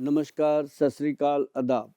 नमस्कार, सत श्री अकाल, आदाब।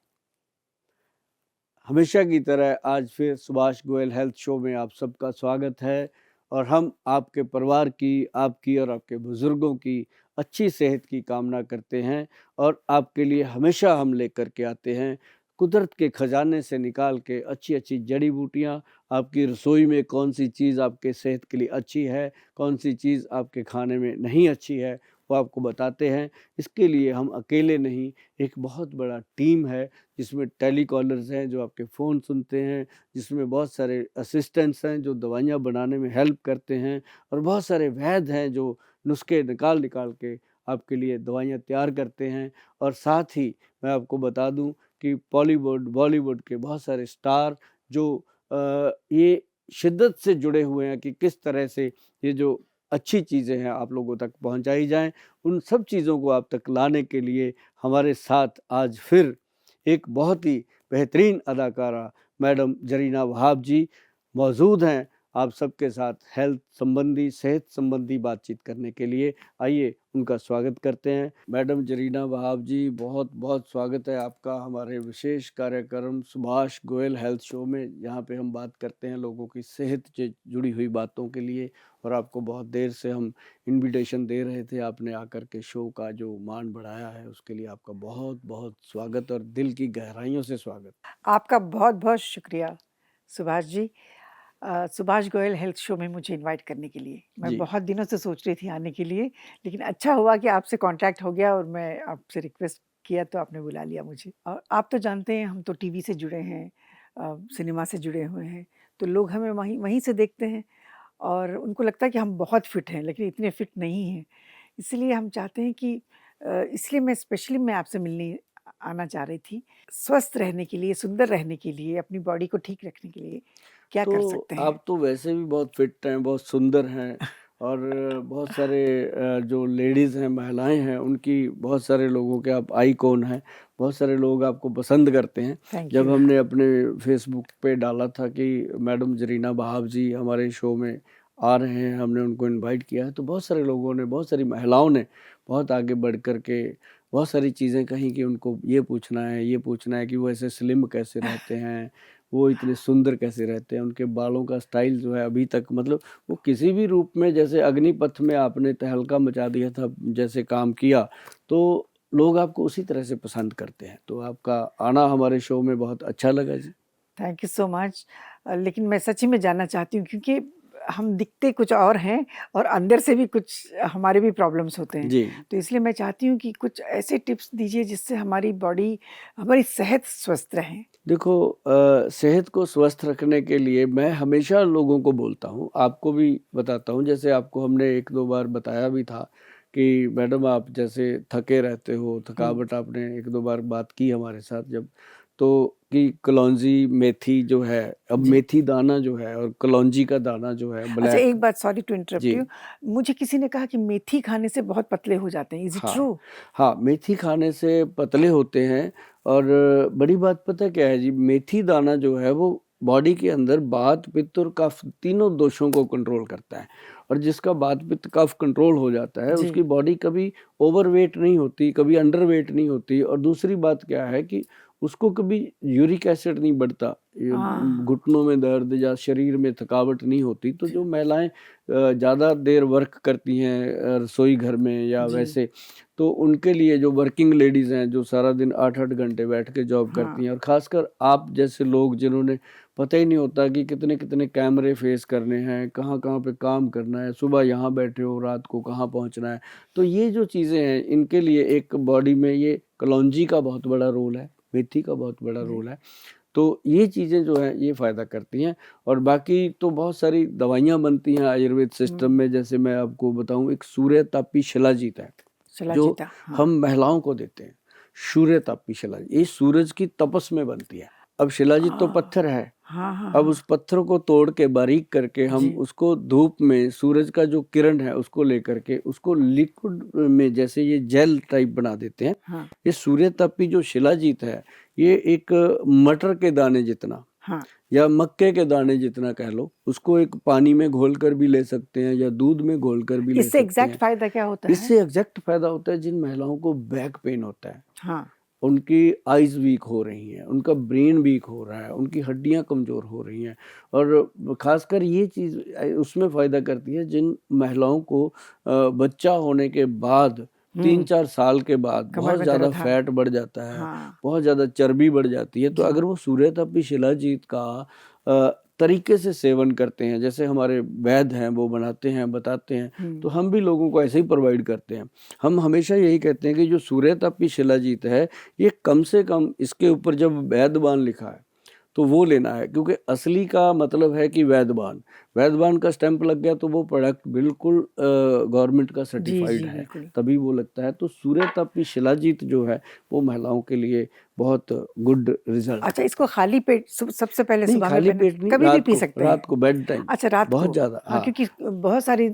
हमेशा की तरह आज फिर सुभाष गोयल हेल्थ शो में आप सबका स्वागत है और हम आपके परिवार की, आपकी और आपके बुजुर्गों की अच्छी सेहत की कामना करते हैं और आपके लिए हमेशा हम लेकर के आते हैं कुदरत के खजाने से निकाल के अच्छी-अच्छी जड़ी-बूटियाँ। आपकी रसोई में कौन-सी चीज़ आपके सेहत के लिए अच्छी है, कौन-सी चीज़ आपके खाने में नहीं अच्छी है, वो आपको बताते हैं। इसके लिए हम अकेले नहीं, एक बहुत बड़ा टीम है जिसमें टेलीकॉलर्स हैं जो आपके फ़ोन सुनते हैं, जिसमें बहुत सारे असिस्टेंट्स हैं जो दवाइयाँ बनाने में हेल्प करते हैं और बहुत सारे वैद्य हैं जो नुस्खे निकाल-निकाल के आपके लिए दवाइयाँ तैयार करते हैं। और साथ ही मैं आपको बता दूँ कि बॉलीवुड, बॉलीवुड के बहुत सारे स्टार जो ये शिद्दत से जुड़े हुए हैं कि किस तरह से ये जो अच्छी चीज़ें हैं आप लोगों तक पहुँचाई जाएँ। उन सब चीज़ों को आप तक लाने के लिए हमारे साथ आज फिर एक बहुत ही बेहतरीन अदाकारा मैडम जरीना वहाब जी मौजूद हैं आप सबके साथ हेल्थ संबंधी, सेहत संबंधी बातचीत करने के लिए। आइए उनका स्वागत करते हैं। मैडम जरीना वहाब जी, बहुत-बहुत स्वागत है आपका हमारे विशेष कार्यक्रम सुभाष गोयल हेल्थ शो में, जहाँ पे हम बात करते हैं लोगों की सेहत से जुड़ी हुई बातों के लिए। और आपको बहुत देर से हम इन्विटेशन दे रहे थे, आपने आकर के शो का जो मान बढ़ाया है उसके लिए आपका बहुत-बहुत स्वागत और दिल की गहराइयों से स्वागत। आपका बहुत-बहुत शुक्रिया सुभाष जी। सुभाष गोयल हेल्थ शो में मुझे इनवाइट करने के लिए। मैं जी। बहुत दिनों से सोच रही थी आने के लिए, लेकिन अच्छा हुआ कि आपसे कॉन्टैक्ट हो गया और मैं आपसे रिक्वेस्ट किया तो आपने बुला लिया मुझे। और आप तो जानते हैं हम तो टीवी से जुड़े हैं, सिनेमा से जुड़े हुए हैं, तो लोग हमें वहीं वहीं से देखते हैं और उनको लगता है कि हम बहुत फिट हैं, लेकिन इतने फिट नहीं हैं। इसलिए हम चाहते हैं कि इसलिए मैं स्पेशली मैं आपसे मिलने आना चाह रही थी। स्वस्थ रहने के लिए, सुंदर रहने के लिए, अपनी बॉडी को ठीक रखने के लिए क्या कर तो सकते हैं? आप तो वैसे भी बहुत फिट हैं, बहुत सुंदर हैं और बहुत सारे जो लेडीज़ हैं, महिलाएँ हैं, उनकी बहुत सारे लोगों के आप आइकॉन हैं। बहुत सारे लोग आपको पसंद करते हैं। थैंक जब यू। हमने अपने फ़ेसबुक पे डाला था कि मैडम जरीना वहाब जी हमारे शो में आ रहे हैं, हमने उनको इनवाइट किया है, तो बहुत सारे लोगों ने, बहुत सारी महिलाओं ने बहुत आगे बढ़ कर के बहुत सारी चीज़ें कहीं कि उनको ये पूछना है कि वो ऐसे स्लिम कैसे रहते हैं, वो इतने सुंदर कैसे रहते हैं, उनके बालों का स्टाइल जो है अभी तक मतलब वो किसी भी रूप में जैसे अग्निपथ में आपने तहलका मचा दिया था, जैसे काम किया, तो लोग आपको उसी तरह से पसंद करते हैं। तो आपका आना हमारे शो में बहुत अच्छा लगा जी। Thank you so much. लेकिन मैं सच्ची में जानना चाहती हूँ क्योंकि हम दिखते कुछ और हैं और अंदर से भी कुछ हमारे भी प्रॉब्लम्स होते हैं। जी। तो इसलिए मैं चाहती हूँ कि कुछ ऐसे टिप्स दीजिए जिससे हमारी बॉडी, हमारी सेहत स्वस्थ रहे। देखो सेहत को स्वस्थ रखने के लिए मैं हमेशा लोगों को बोलता हूँ, आपको भी बताता हूँ, जैसे आपको हमने 1-2 बार बताया भी था कि मैडम आप जैसे थके रहते हो, हुँ। थकावट आपने 1-2 बार बात की हमारे साथ जब, तो कि कलौंजी, मेथी जो है, अब जी। मेथी दाना जो है और कलौंजी का दाना जो है अच्छा, ब्लैक। एक बात, sorry to interrupt ji. You. मुझे किसी ने कहा कि मेथी खाने से बहुत पतले हो जाते हैं। इज़ इट हाँ, ट्रू? हाँ, मेथी खाने से पतले होते हैं और बड़ी बात पता है क्या है जी, मेथी दाना जो है वो बॉडी के अंदर वात, पित्त और कफ तीनों दोषों को कंट्रोल करता है और जिसका वात, पित्त, कफ कंट्रोल हो जाता है, जी। उसकी बॉडी कभी ओवरवेट नहीं होती, कभी अंडरवेट नहीं होती और दूसरी बात क्या है कि उसको कभी यूरिक एसिड नहीं बढ़ता, ये हाँ। घुटनों में दर्द या शरीर में थकावट नहीं होती। तो जी। जो महिलाएँ ज़्यादा देर वर्क करती हैं रसोई घर में या जी। वैसे, तो उनके लिए जो वर्किंग लेडीज़ हैं, जो सारा दिन 8-8 घंटे बैठ के जॉब करती हाँ। हैं और ख़ासकर आप जैसे लोग जिन्होंने पता ही नहीं होता कि कितने-कितने कैमरे फेस करने हैं, कहाँ-कहाँ पे काम करना है, सुबह यहाँ बैठे हो, रात को कहाँ पहुँचना है। तो ये जो चीज़ें हैं, इनके लिए एक बॉडी में ये कलौंजी का बहुत बड़ा रोल है, मेथी का बहुत बड़ा जी। रोल है। तो ये चीज़ें जो हैं, ये फ़ायदा करती हैं और बाकी तो बहुत सारी दवाइयाँ बनती हैं आयुर्वेद सिस्टम हुँ। में। जैसे मैं आपको बताऊँ, एक सूर्यतापी शिलाजीत है, जो शिलाजीता, हाँ। हम महिलाओं को देते हैं। सूर्यतापी शिलाजीत, ये सूरज की तपस में बनती है। अब शिलाजीत तो पत्थर है, हाँ, हाँ, अब हाँ। उस पत्थर को तोड़ के बारीक करके हम जी। उसको धूप में सूरज का जो किरण है उसको लेकर के उसको लिक्विड में जैसे ये जेल टाइप बना देते हैं। हाँ, ये सूर्यतापी जो शिलाजीत है, ये एक मटर के दाने जितना हाँ। या मक्के के दाने जितना कह लो, उसको एक पानी में घोलकर भी ले सकते हैं या दूध में घोलकर भी ले इससे सकते एग्ज़ैक्ट हैं। फ़ायदा क्या होता है? इससे एग्ज़ैक्ट फ़ायदा होता है जिन महिलाओं को बैक पेन होता है, हाँ। उनकी आइज़ वीक हो रही हैं, उनका ब्रेन वीक हो रहा है, उनकी हड्डियाँ कमज़ोर हो रही हैं और ख़ासकर ये चीज़ उसमें फ़ायदा करती है जिन महिलाओं को बच्चा होने के बाद हुँ। 3-4 साल के बाद कमर बहुत में ज़्यादा दर्द, हाँ। फैट बढ़ जाता है, हाँ। बहुत ज़्यादा चर्बी बढ़ जाती है, तो जी। अगर वो सूर्यतापी शिलाजीत का तरीके से सेवन करते हैं, जैसे हमारे वैद्य हैं वो बनाते हैं, बताते हैं, तो हुँ। हम भी लोगों को ऐसे ही प्रोवाइड करते हैं। हम हमेशा यही कहते हैं कि जो सूर्यतापी शिलाजीत है, ये कम से कम इसके ऊपर जब वैद्यवान लिखा है, तो वो लेना है क्योंकि असली का मतलब है कि वैद्यवान। वैद्यवान का स्टैम्प लग गया तो वो प्रोडक्ट बिल्कुल गवर्नमेंट का जी, सर्टिफ़ाइड जी, है, बिल्कुल। तभी वो लगता है। तो सूर्यतापी शिलाजीत जो है, वो महिलाओं के लिए बहुत गुड रिज़ल्ट अच्छा, है। इसको खाली पेट सबसे पहले नहीं, सुबह में खाली पीना, पेट नहीं, कभी भी पी सकते हैं? रात को बेड टाइम, अच्छा, रात बहुत को। ज़्यादा, हाँ, हाँ। क्योंकि बहुत सारी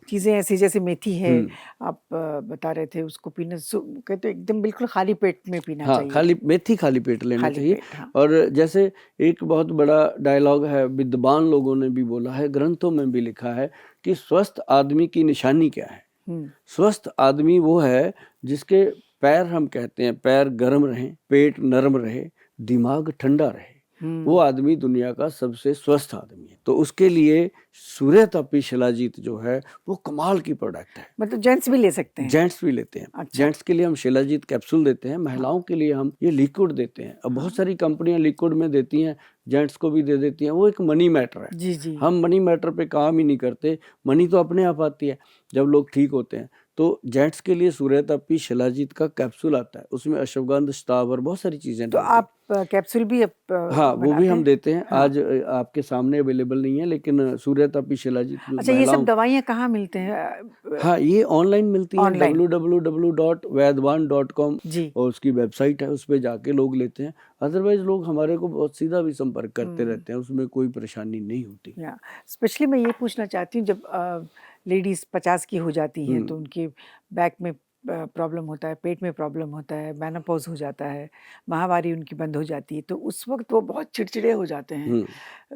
चीज़ें ऐसी जैसे मेथी है, हुँ। आप बता रहे थे उसको पीना कहते एकदम बिल्कुल खाली पेट में पीना हाँ, चाहिए। मेथी खाली पेट लेना खाली चाहिए पेट, हाँ। और जैसे एक बहुत बड़ा डायलॉग है, विद्वान लोगों ने भी बोला है, ग्रंथों में भी लिखा है कि स्वस्थ आदमी की निशानी क्या है? हुँ। स्वस्थ आदमी वो है जिसके पैर, हम कहते हैं, पैर गर्म रहें, पेट नर्म रहे, दिमाग ठंडा रहे। वो हुँ। आदमी दुनिया का सबसे स्वस्थ आदमी है। तो उसके लिए सूर्यतापी शिलाजीत जो है, वो कमाल की प्रोडक्ट है। मतलब जेंट्स भी ले सकते हैं? जेंट्स भी लेते हैं। अच्छा। जेंट्स के लिए हम शिलाजीत कैप्सूल देते हैं, हाँ। महिलाओं के लिए हम ये लिक्विड देते हैं। अब बहुत हाँ। सारी कंपनियाँ लिक्विड में देती हैं, जेंट्स को भी दे देती हैं, वो एक मनी मैटर है। जी, जी। हम मनी मैटर पे काम ही नहीं करते, मनी तो अपने आप आती है जब लोग ठीक होते हैं। तो जेंट्स के लिए सूर्यतापी शिलाजीत का कैप्सूल आता है, उसमें अश्वगंध, स्थावर बहुत सारी चीज़ें तो डलती हैं। आप कैप्सूल भी हाँ, वो भी बनाते हम हैं? देते हैं। हाँ। आज आपके सामने अवेलेबल नहीं है, लेकिन सूर्यतापी शिलाजीत जो अच्छा, ये सब महिलाओं, दवाइयाँ कहाँ मिलते हैं? हाँ, ये ऑनलाइन मिलती हैं, ऑनलाइन? www.vaidwan.com जी। और उसकी वेबसाइट है, उस पे जाके लोग लेते हैं। अदरवाइज़ लोग हमारे को बहुत सीधा भी संपर्क करते हुँ। रहते हैं, उसमें कोई परेशानी नहीं होती। या स्पेशली मैं ये पूछना चाहती हूँ, जब लेडीज़ 50 की हो जाती हैं तो हुँ, उनके बैक में प्रॉब्लम होता है, पेट में प्रॉब्लम होता है, मेनोपॉज़ हो जाता है, माहवारी उनकी बंद हो जाती है, तो उस वक़्त वो बहुत चिड़चिड़े हो जाते हैं। हुँ,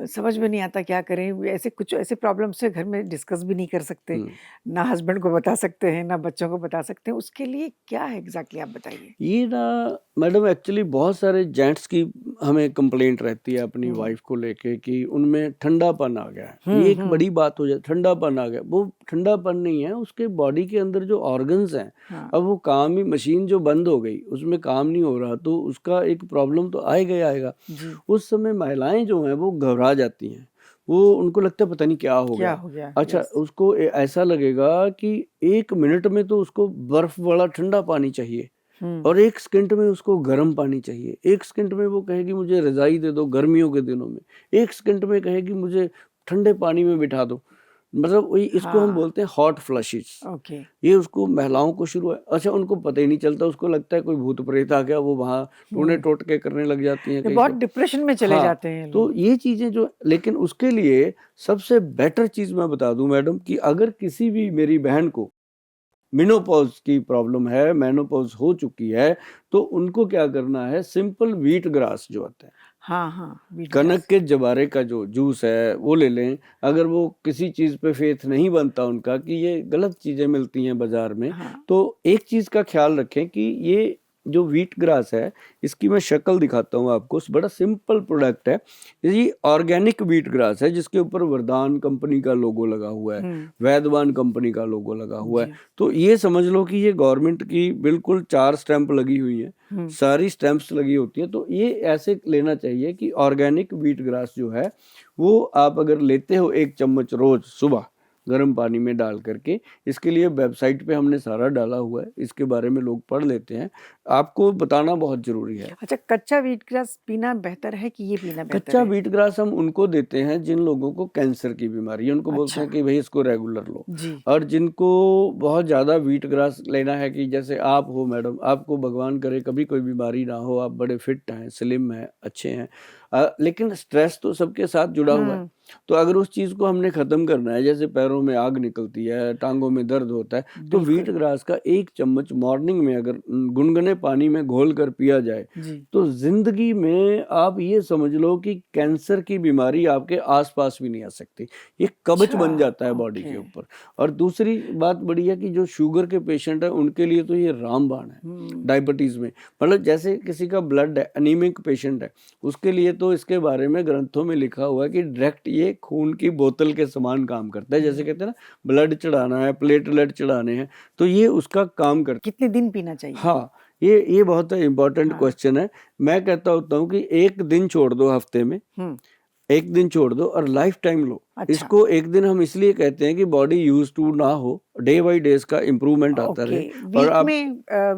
समझ में नहीं आता क्या करें? वो ऐसे कुछ ऐसे प्रॉब्लम्स से घर में डिस्कस भी नहीं कर सकते, हुँ। ना हस्बैंड को बता सकते हैं, ना बच्चों को बता सकते हैं, उसके लिए क्या है एग्ज़ैक्टली, आप बताइए? ये ना मैडम एक्चुअली बहुत सारे जेंट्स की हमें कंप्लेंट रहती है अपनी हुँ। वाइफ को लेके कि उनमें ठंडापन आ गया है। हुँ, ये एक हुँ। बड़ी बात हो जाए, ठंडापन आ गया। वो ठंडापन नहीं है, उसके बॉडी के अंदर जो ऑर्गन्स हैं, हाँ। अब वो काम ही, मशीन जो बंद हो गई, उसमें काम नहीं हो रहा, तो उसका एक प्रॉब्लम तो आएगा ही आएगा। जी। उस समय महिलाएँ जो हैं वो घबरा जाती हैं। वो उनको लगता है पता नहीं क्या हो क्या गया। हो गया? अच्छा, यस। उसको ऐसा लगेगा कि 1 मिनट में तो उसको बर्फ़ वाला ठंडा पानी चाहिए। हुँ। और 1 सेकंड में उसको गर्म पानी चाहिए। 1 सेकंड में वो कहेगी मुझे रज़ाई दे दो गर्मियों के दिनों में। 1 सेकंड में कहेगी मुझे ठंडे पानी में बिठा दो। मतलब वही, इसको हम हाँ। बोलते हैं हॉट फ्लशेज़। ओके। ये उसको महिलाओं को शुरू है, अच्छा, उनको पता ही नहीं चलता, उसको लगता है कोई भूत-प्रेत आ गया, वो वहाँ हुँ। टोने-टोटके करने लग जाती हैं ये कहीं बहुत पे। डिप्रेशन में चले हाँ, जाते हैं तो लोग। ये चीज़ें जो, लेकिन उसके लिए सबसे बेटर चीज़ मैं बता दूँ मैडम कि अगर किसी भी मेरी बहन को मेनोपॉज़ की प्रॉब्लम है, मेनोपॉज़ हो चुकी है, तो उनको क्या करना है, सिंपल व्हीट ग्रास जो होता है, हाँ, हाँ, व्हीट कनक ग्रास। के जवारे का जो जूस है, वो ले लें। अगर वो किसी चीज़ पे फ़ेथ नहीं बनता उनका कि ये गलत चीज़ें मिलती हैं बाज़ार में, हाँ। तो एक चीज़ का ख़्याल रखें कि ये जो व्हीट ग्रास है, इसकी मैं शक्ल दिखाता हूँ आपको, बड़ा सिंपल प्रोडक्ट है। ये ऑर्गेनिक व्हीट ग्रास है जिसके ऊपर वरदान कंपनी का लोगो लगा हुआ है, हुँ। वैद्यवान कंपनी का लोगो लगा हुआ है। जी। तो ये समझ लो कि ये गवर्नमेंट की बिल्कुल 4 स्टैम्प लगी हुई हैं, हुँ। सारी स्टैम्प्स लगी होती हैं। तो ये ऐसे लेना चाहिए कि ऑर्गेनिक व्हीट ग्रास जो है, वो आप अगर लेते हो 1 चम्मच रोज़ सुबह गर्म पानी में डाल करके, इसके लिए वेबसाइट पे हमने सारा डाला हुआ है, इसके बारे में लोग पढ़ लेते हैं। आपको बताना बहुत ज़रूरी है। अच्छा, कच्चा व्हीट ग्रास पीना बेहतर है कि ये पीना बेहतर कच्चा है? व्हीट ग्रास हम उनको देते हैं जिन लोगों को कैंसर की बीमारी है, उनको बोलते अच्छा। हैं कि भई इसको रेगुलर लो। जी। और जिनको बहुत ज़्यादा व्हीट ग्रास लेना है, कि जैसे आप हो मैडम, आपको भगवान करे कभी कोई बीमारी ना हो, आप बड़े फिट हैं, स्लिम हैं, अच्छे हैं, लेकिन स्ट्रेस तो सबके साथ जुड़ा हुआ है। हुँ। तो अगर उस चीज़ को हमने ख़त्म करना है, जैसे पैरों में आग निकलती है, टाँगों में दर्द होता है, तो व्हीट बिल्कुल। ग्रास का 1 चम्मच मॉर्निंग में अगर गुनगुने पानी में घोल कर पिया जाए, जी। तो ज़िंदगी में आप ये समझ लो कि कैंसर की बीमारी आपके आस-पास भी नहीं आ सकती। ये कवच बन अच्छा, जाता है बॉडी ओके। के ऊपर। और दूसरी बात बड़ी है कि जो शुगर के पेशेंट हैं, उनके लिए तो ये रामबाण है, हुँ। डायबिटीज़ में। मतलब जैसे किसी का ब्लड है, एनीमिक पेशेंट है, उसके लिए तो इसके बारे में ग्रंथों में लिखा हुआ है कि डायरेक्ट ये खून की बोतल के समान काम करता है। जैसे हुँ। कहते हैं ना, ब्लड चढ़ाना है, प्लेटलेट चढ़ाने हैं, तो ये उसका काम करता कितने दिन पीना चाहिए? है। हाँ, ये बहुत इम्पोर्टेंट हाँ। क्वेश्चन है। मैं कहता होता हूँ कि 1 दिन छोड़ दो हफ्ते में, हुँ। 1 दिन छोड़ दो और लाइफ टाइम लो। अच्छा। इसको 1 दिन हम इसलिए कहते हैं कि बॉडी यूज़्ड टू ना हो, डे बाय डे इसका इम्प्रूवमेंट आता ओके, रहे। और आप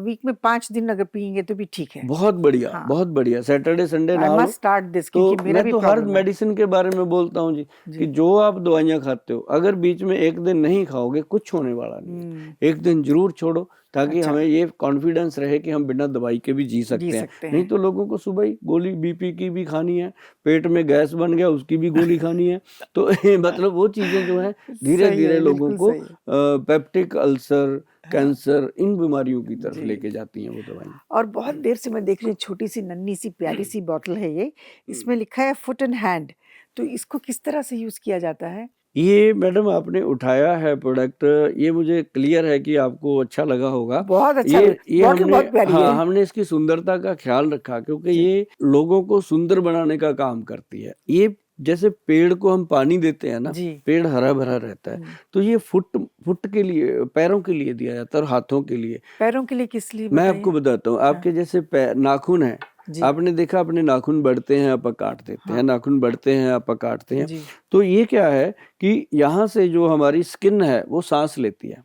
वीक में 5 दिन अगर पिएँगे तो भी ठीक है। बहुत बढ़िया, हाँ, बहुत बढ़िया। सैटरडे संडे आई ना लो। मस्ट स्टार्ट दिस तो क्योंकि मेरा मैं भी तो हर प्रॉब्लम है। मेडिसिन के बारे में बोलता हूँ जी, कि जी। जो आप दवाइयाँ खाते हो, अगर बीच में 1 दिन नहीं खाओगे, कुछ होने वाला नहीं है। हुँ। 1 दिन ज़रूर छोड़ो, ताकि अच्छा, हमें ये कॉन्फिडेंस रहे कि हम बिना दवाई के भी जी जी सकते हैं। सकते नहीं हैं। तो लोगों को सुबह ही गोली बीपी की भी खानी है, पेट में गैस बन गया उसकी भी गोली खानी है। तो मतलब वो चीज़ें जो हैं, सही धीरे-धीरे है, लोगों बिल्कुल को सही है। पेप्टिक अल्सर, हाँ, कैंसर, इन बीमारियों की तरफ जी। लेके जाती हैं वो दवाइयाँ। और बहुत देर से मैं देख रही हूँ छोटी-सी नन्ही-सी प्यारी-सी बॉटल है ये। इसमें लिखा है फुट एंड हैंड। तो इसको किस तरह से यूज़ किया जाता है? ये मैडम आपने उठाया है प्रोडक्ट, ये मुझे क्लियर है कि आपको अच्छा लगा होगा। बहुत अच्छा ल ये बॉटल हमने बहुत प्यारी है। हाँ, हमने इसकी सुंदरता का ख़्याल रखा क्योंकि जी। ये लोगों को सुंदर बनाने का काम करती है। ये जैसे पेड़ को हम पानी देते हैं ना, जी। पेड़ हरा-भरा रहता है, हुँ। तो ये फुट फुट के लिए, पैरों के लिए दिया जाता है और हाथों के लिए। पैरों के लिए किस लिए मैं आपको बताइए? बताता हूँ, हाँ, आपके जैसे नाखून हैं, जी। आपने देखा अपने नाखून बढ़ते हैं, आप काट देते हैं, हाँ, नाखून बढ़ते हैं, आप काटते हैं। जी। तो ये क्या है कि यहाँ से जो हमारी स्किन है, वो साँस लेती है।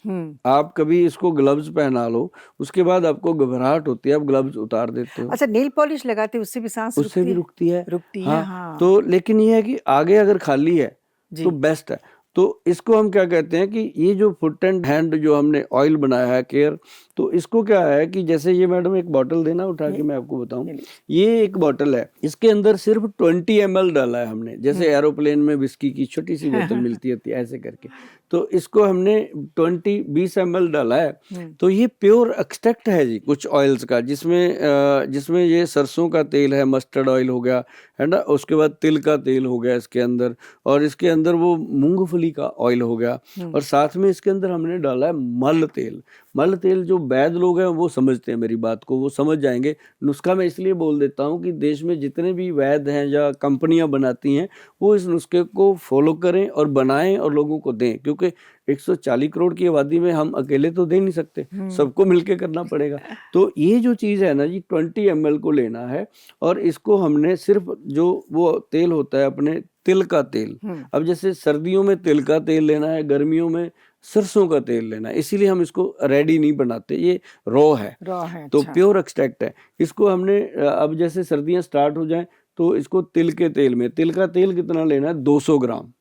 हुँ। आप कभी इसको ग्लव्स पहना लो, उसके बाद आपको घबराहट होती है, आप ग्लव्स उतार देते हो, अच्छा नेल पॉलिश लगाते हैं उससे भी साँस उससे रुकती भी है? रुकती है। रुकती है, हाँ, हाँ। तो लेकिन ये है कि आगे अगर खाली है, तो जी। बेस्ट है। तो इसको हम क्या कहते हैं कि ये जो फुट एंड हैंड जो हमने ऑयल बनाया है केयर, तो इसको क्या है कि जैसे ये मैडम एक बॉटल देना उठा ये के मैं आपको बताऊँ। ये लीजिए। ये एक बॉटल है, इसके अंदर सिर्फ 20 ml डाला है हमने, जैसे हुँ। एरोप्लेन में विस्की की छोटी-सी बोतल मिलती होती है ऐसे करके। तो इसको हमने 20 ml डाला है। हुँ। तो ये प्योर एक्सट्रैक्ट है जी कुछ ऑयल्स का, जिसमें ये सरसों का तेल है, मस्टर्ड ऑयल हो गया, है ना? उसके बाद तिल का तेल हो गया इसके अंदर, और इसके अंदर वो मूँगफली का ऑयल हो गया, हुँ। और साथ में इसके अंदर हमने डाला है मल तेल। मल तेल जो वैद्य लोग हैं वो समझते हैं मेरी बात को, वो समझ जाएँगे। नुस्खा मैं इसलिए बोल देता हूँ कि देश में जितने भी वैद्य हैं या कंपनियाँ बनाती हैं, वो इस नुस्खे को फ़ॉलो करें और बनाएँ और लोगों को दें, क्योंकि 140 करोड़ की आबादी में हम अकेले तो दे नहीं सकते, हुँ। सबको मिलके करना पड़ेगा। तो ये जो चीज़ है ना जी, 20 ml को लेना है, और इसको हमने सिर्फ़ जो वो तेल होता है अपने तिल का तेल, हुँ। अब जैसे सर्दियों में तिल का तेल लेना है, गर्मियों में सरसों का तेल लेना है, इसीलिए हम इसको रेडी नहीं बनाते, ये रॉ है, रॉ है, तो अच्छा। प्योर एक्सट्रैक्ट है। इसको हमने अब जैसे सर्दियाँ स्टार्ट हो जाएँ, तो इसको तिल के तेल में, तिल का तेल कितना लेना है, 200 ग्राम।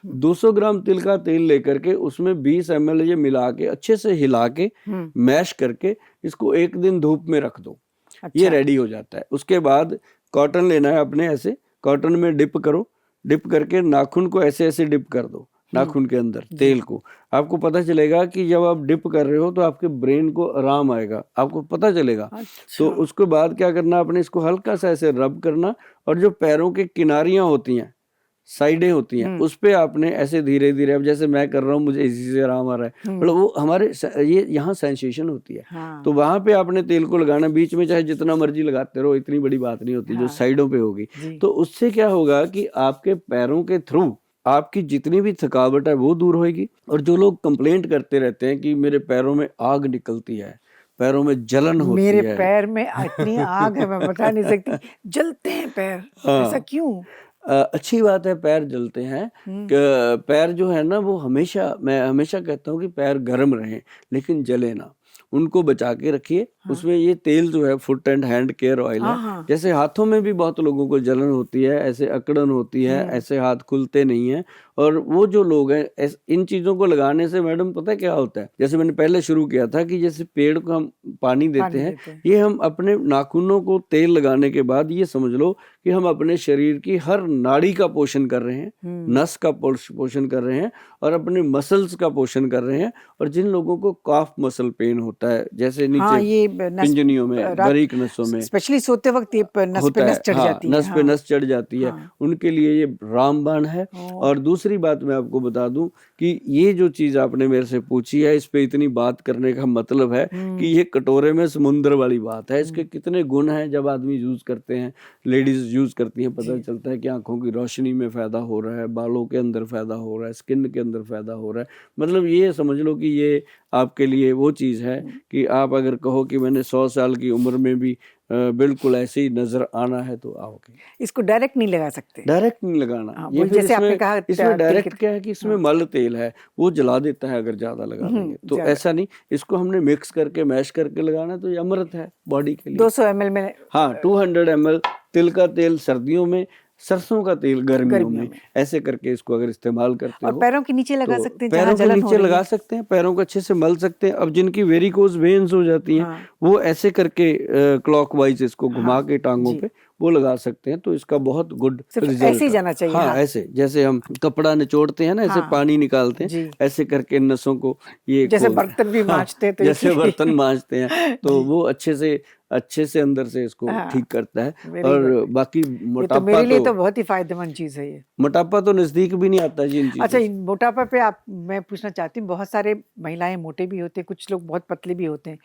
हुँ। 200 ग्राम तिल का तेल लेकर के उसमें 20 ml ये मिला के अच्छे से हिला के हुँ। मैश करके इसको 1 दिन धूप में रख दो, ये अच्छा। रेडी हो जाता है। उसके बाद कॉटन लेना है अपने, ऐसे कॉटन में डिप करो, डिप करके नाखून को ऐसे-ऐसे डिप कर दो, हुँ। नाखून के अंदर जी। तेल को। आपको पता चलेगा कि जब आप डिप कर रहे हो तो आपके ब्रेन को आराम आएगा, आपको पता चलेगा। तो अच्छा। उसके बाद क्या करना, आपने इसको हल्का-सा ऐसे रब करना, और जो पैरों की किनारियाँ होती हैं, साइडें होती हैं, हुँ। उस पे आपने ऐसे धीरे-धीरे, अब जैसे मैं कर रहा हूँ मुझे इसी से आराम आ रहा है, मतलब हुँ। वो हमारे ये यहाँ सेंसेशन होती है। हाँ। तो वहाँ पे आपने तेल को लगाना, बीच में चाहे जितना मर्ज़ी लगाते रहो, इतनी बड़ी बात नहीं होती, जो हाँ। साइडों पे होगी। जी। तो उससे क्या होगा कि आपके पैरों के थ्रू आपकी जितनी भी थकावट है वो दूर होएगी। और जो लोग कंप्लेंट करते रहते हैं कि मेरे पैरों में आग निकलती है, पैरों में जलन होती मेरे है। पैर में इतनी आग है मैं बता नहीं सकती, जलते हैं पैर, ऐसा हाँ। क्यों? अच्छी बात है, पैर जलते हैं। हुँ। पैर जो है ना, वो हमेशा, मैं हमेशा कहता हूँ कि पैर गर्म रहें, लेकिन जले ना, उनको बचा के रखिए। हाँ। उसमें ये तेल जो है foot and hand care oil है। हाँ। जैसे हाथों में भी बहुत लोगों को जलन होती है, ऐसे अकड़न होती है, ऐसे हाथ खुलते नहीं है, और वो जो लोग हैं इन चीजों को लगाने से मैडम पता है क्या होता है, जैसे मैंने पहले शुरू किया था कि जैसे पेड़ को हम पानी देते हैं, ये हम अपने नाखूनों को तेल लगाने के बाद ये समझ लो कि हम अपने शरीर की हर नाड़ी का पोषण कर रहे हैं, नस का पोषण कर रहे हैं, और अपने मसल्स का पोषण कर रहे हैं। और जिन लोगों को काफ मसल पेन होता है, जैसे नीचे ये पिंजनियों में, बारीक नसों में, स्पेशली सोते वक्त ये नस पे नस चढ़ जाती है, नस पे नस चढ़ जाती है, उनके लिए ये रामबाण है। और दूसरी बात मैं आपको बता दूं कि ये जो चीज आपने मेरे से पूछी है, इस पे इतनी बात करने का मतलब है कि ये कटोरे में समुद्र वाली बात है। इसके कितने गुण हैं, जब आदमी यूज करते हैं, लेडीज यूज करती हैं, पता चलता है कि आंखों की रोशनी में फायदा हो रहा है, बालों के अंदर फायदा हो रहा है, स्किन के अंदर फायदा हो रहा है। मतलब ये समझ लो कि ये आपके लिए वो चीज है कि आप अगर कहो कि मैंने 100 साल की उम्र में भी बिल्कुल ऐसे ही नजर आना है तो आओगे। इसको डायरेक्ट नहीं लगा सकते, डायरेक्ट नहीं लगाना। ये जैसे आपने कहा, इसमें डायरेक्ट क्या है कि इसमें मल तेल है, वो जला देता है अगर ज्यादा लगा देंगे तो। ऐसा नहीं, इसको हमने मिक्स करके मैश करके लगाना, तो ये अमृत है बॉडी के लिए। 200 ml में, हाँ 200 ml तिल का तेल सर्दियों में, सरसों का तेल गर्मियों में, ऐसे करके इसको अगर इस्तेमाल करते हो। और पैरों के नीचे लगा सकते हैं, पैरों के नीचे लगा सकते हैं, पैरों को अच्छे से मल सकते हैं। अब जिनकी वेरिकोज वेन्स हो जाती हैं, वो ऐसे करके क्लॉकवाइज इसको घुमा के टांगों पे वो लगा सकते हैं, तो इसका बहुत गुड रिजल्ट। ऐसे ही जाना चाहिए। हाँ, ऐसे जैसे हम कपड़ा निचोड़ते हैं ना, ऐसे पानी निकालते हैं, ऐसे करके नसों को, ये जैसे बर्तन भी मांजते हैं, तो जैसे बर्तन मांजते हैं, तो वो अच्छे से अंदर से इसको ठीक करता है। और बाकी मोटापा, मेरे लिए तो बहुत ही फायदेमंद चीज है ये। मोटापा तो नजदीक भी नहीं आता जी इन चीजों। अच्छा, मोटापा पे मैं पूछना चाहती हूँ, बहुत सारे महिलाएं मोटे भी होते हैं, कुछ लोग बहुत पतले भी होते हैं,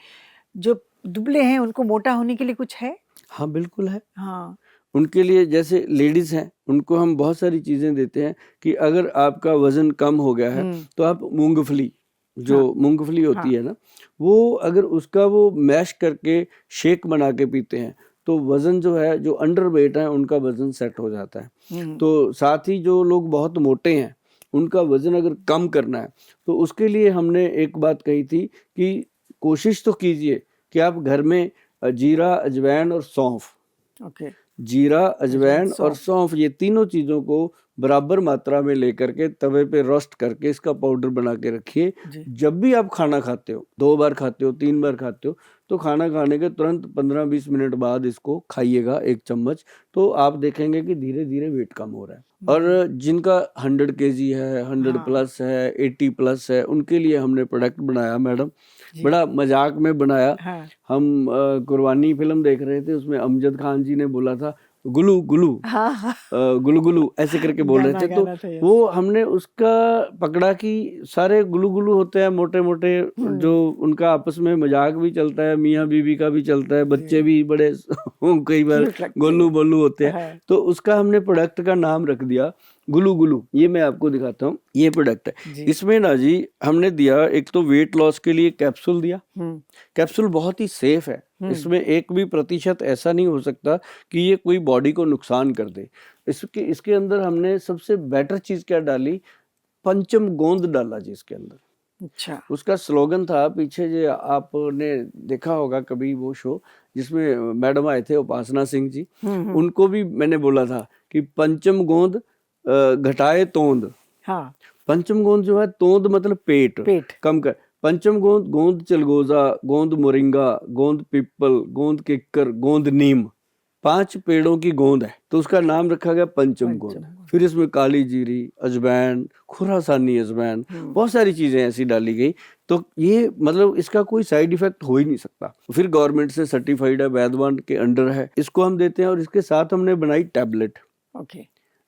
जो दुबले हैं उनको मोटा होने के लिए कुछ है? हाँ बिल्कुल है। हाँ, उनके लिए जैसे लेडीज हैं, उनको हम बहुत सारी चीजें देते हैं कि अगर आपका वजन कम हो गया है तो आप मूंगफली, जो मूंगफली होती है ना, वो अगर उसका वो मैश करके शेक बना के पीते हैं, तो वजन जो है, जो अंडर वेट है उनका वजन सेट हो जाता है। तो साथ ही जो लोग बहुत मोटे हैं, उनका वजन अगर कम करना है, तो उसके लिए हमने एक बात कही थी कि कोशिश तो कीजिए कि आप घर में जीरा, अजवाइन और सौंफ, जीरा, अजवाइन और सौंफ, ये तीनों चीजों को बराबर मात्रा में लेकर के तवे पे रोस्ट करके इसका पाउडर बना के रखिए। जब भी आप खाना खाते हो, 2 बार खाते हो, 3 बार खाते हो, तो खाना खाने के तुरंत 15-20 मिनट बाद इसको खाइएगा 1 चम्मच, तो आप देखेंगे कि धीरे धीरे वेट कम हो रहा है। और जिनका 100 kg है, 100 प्लस है, 80 प्लस है, उनके लिए हमने प्रोडक्ट बनाया मैडम, बड़ा मजाक में बनाया। हम कुर्बानी फिल्म देख रहे थे, उसमें अमजद खान जी ने बोला था गुलू गुलू, गुलू गुलू ऐसे करके बोल रहे थे, तो वो हमने उसका पकड़ा कि सारे गुलू गुलू होते हैं, मोटे मोटे, जो उनका आपस में मजाक भी चलता है, मियाँ बीवी का भी चलता है, बच्चे भी बड़े कई बार गोलू बोलू होते हैं, तो उसका हमने प्रोडक्ट का नाम रख दिया गुलू गुलू। ये मैं आपको दिखाता हूँ, ये प्रोडक्ट है। इसमें ना जी हमने दिया, एक तो वेट लॉस के लिए कैप्सूल दिया। कैप्सूल बहुत ही सेफ है, इसमें 1% ऐसा नहीं हो सकता कि ये कोई बॉडी को नुकसान कर दे। इसके अंदर हमने सबसे बेटर चीज क्या डाली, पंचम गोंद डाला जी इसके अंदर। अच्छा, उसका स्लोगन था पीछे, जो आपने देखा होगा कभी वो शो जिसमें मैडम आए थे उपासना सिंह जी, उनको भी मैंने बोला था कि पंचम गोंद घटाए तोंद। हाँ, पंचम गोंद जो है, तोंद मतलब पेट कम कर, पंचम गोंद, गोंद चलगोजा, गोंद मोरिंगा, गोंद पिपल, गोंद किक्कर, गोंद नीम, 5 पेड़ों की गोंद है, तो उसका नाम रखा गया पंचम गोंद। फिर इसमें काली जीरी, अजवाइन, खुरासानी अजवाइन, बहुत सारी चीजें ऐसी डाली गई, तो ये मतलब इसका कोई साइड इफेक्ट हो ही नहीं सकता। फिर गवर्नमेंट से सर्टिफाइड है, वैद्यवान के अंडर है, इसको हम देते हैं। और इसके साथ हमने बनाई टैबलेट,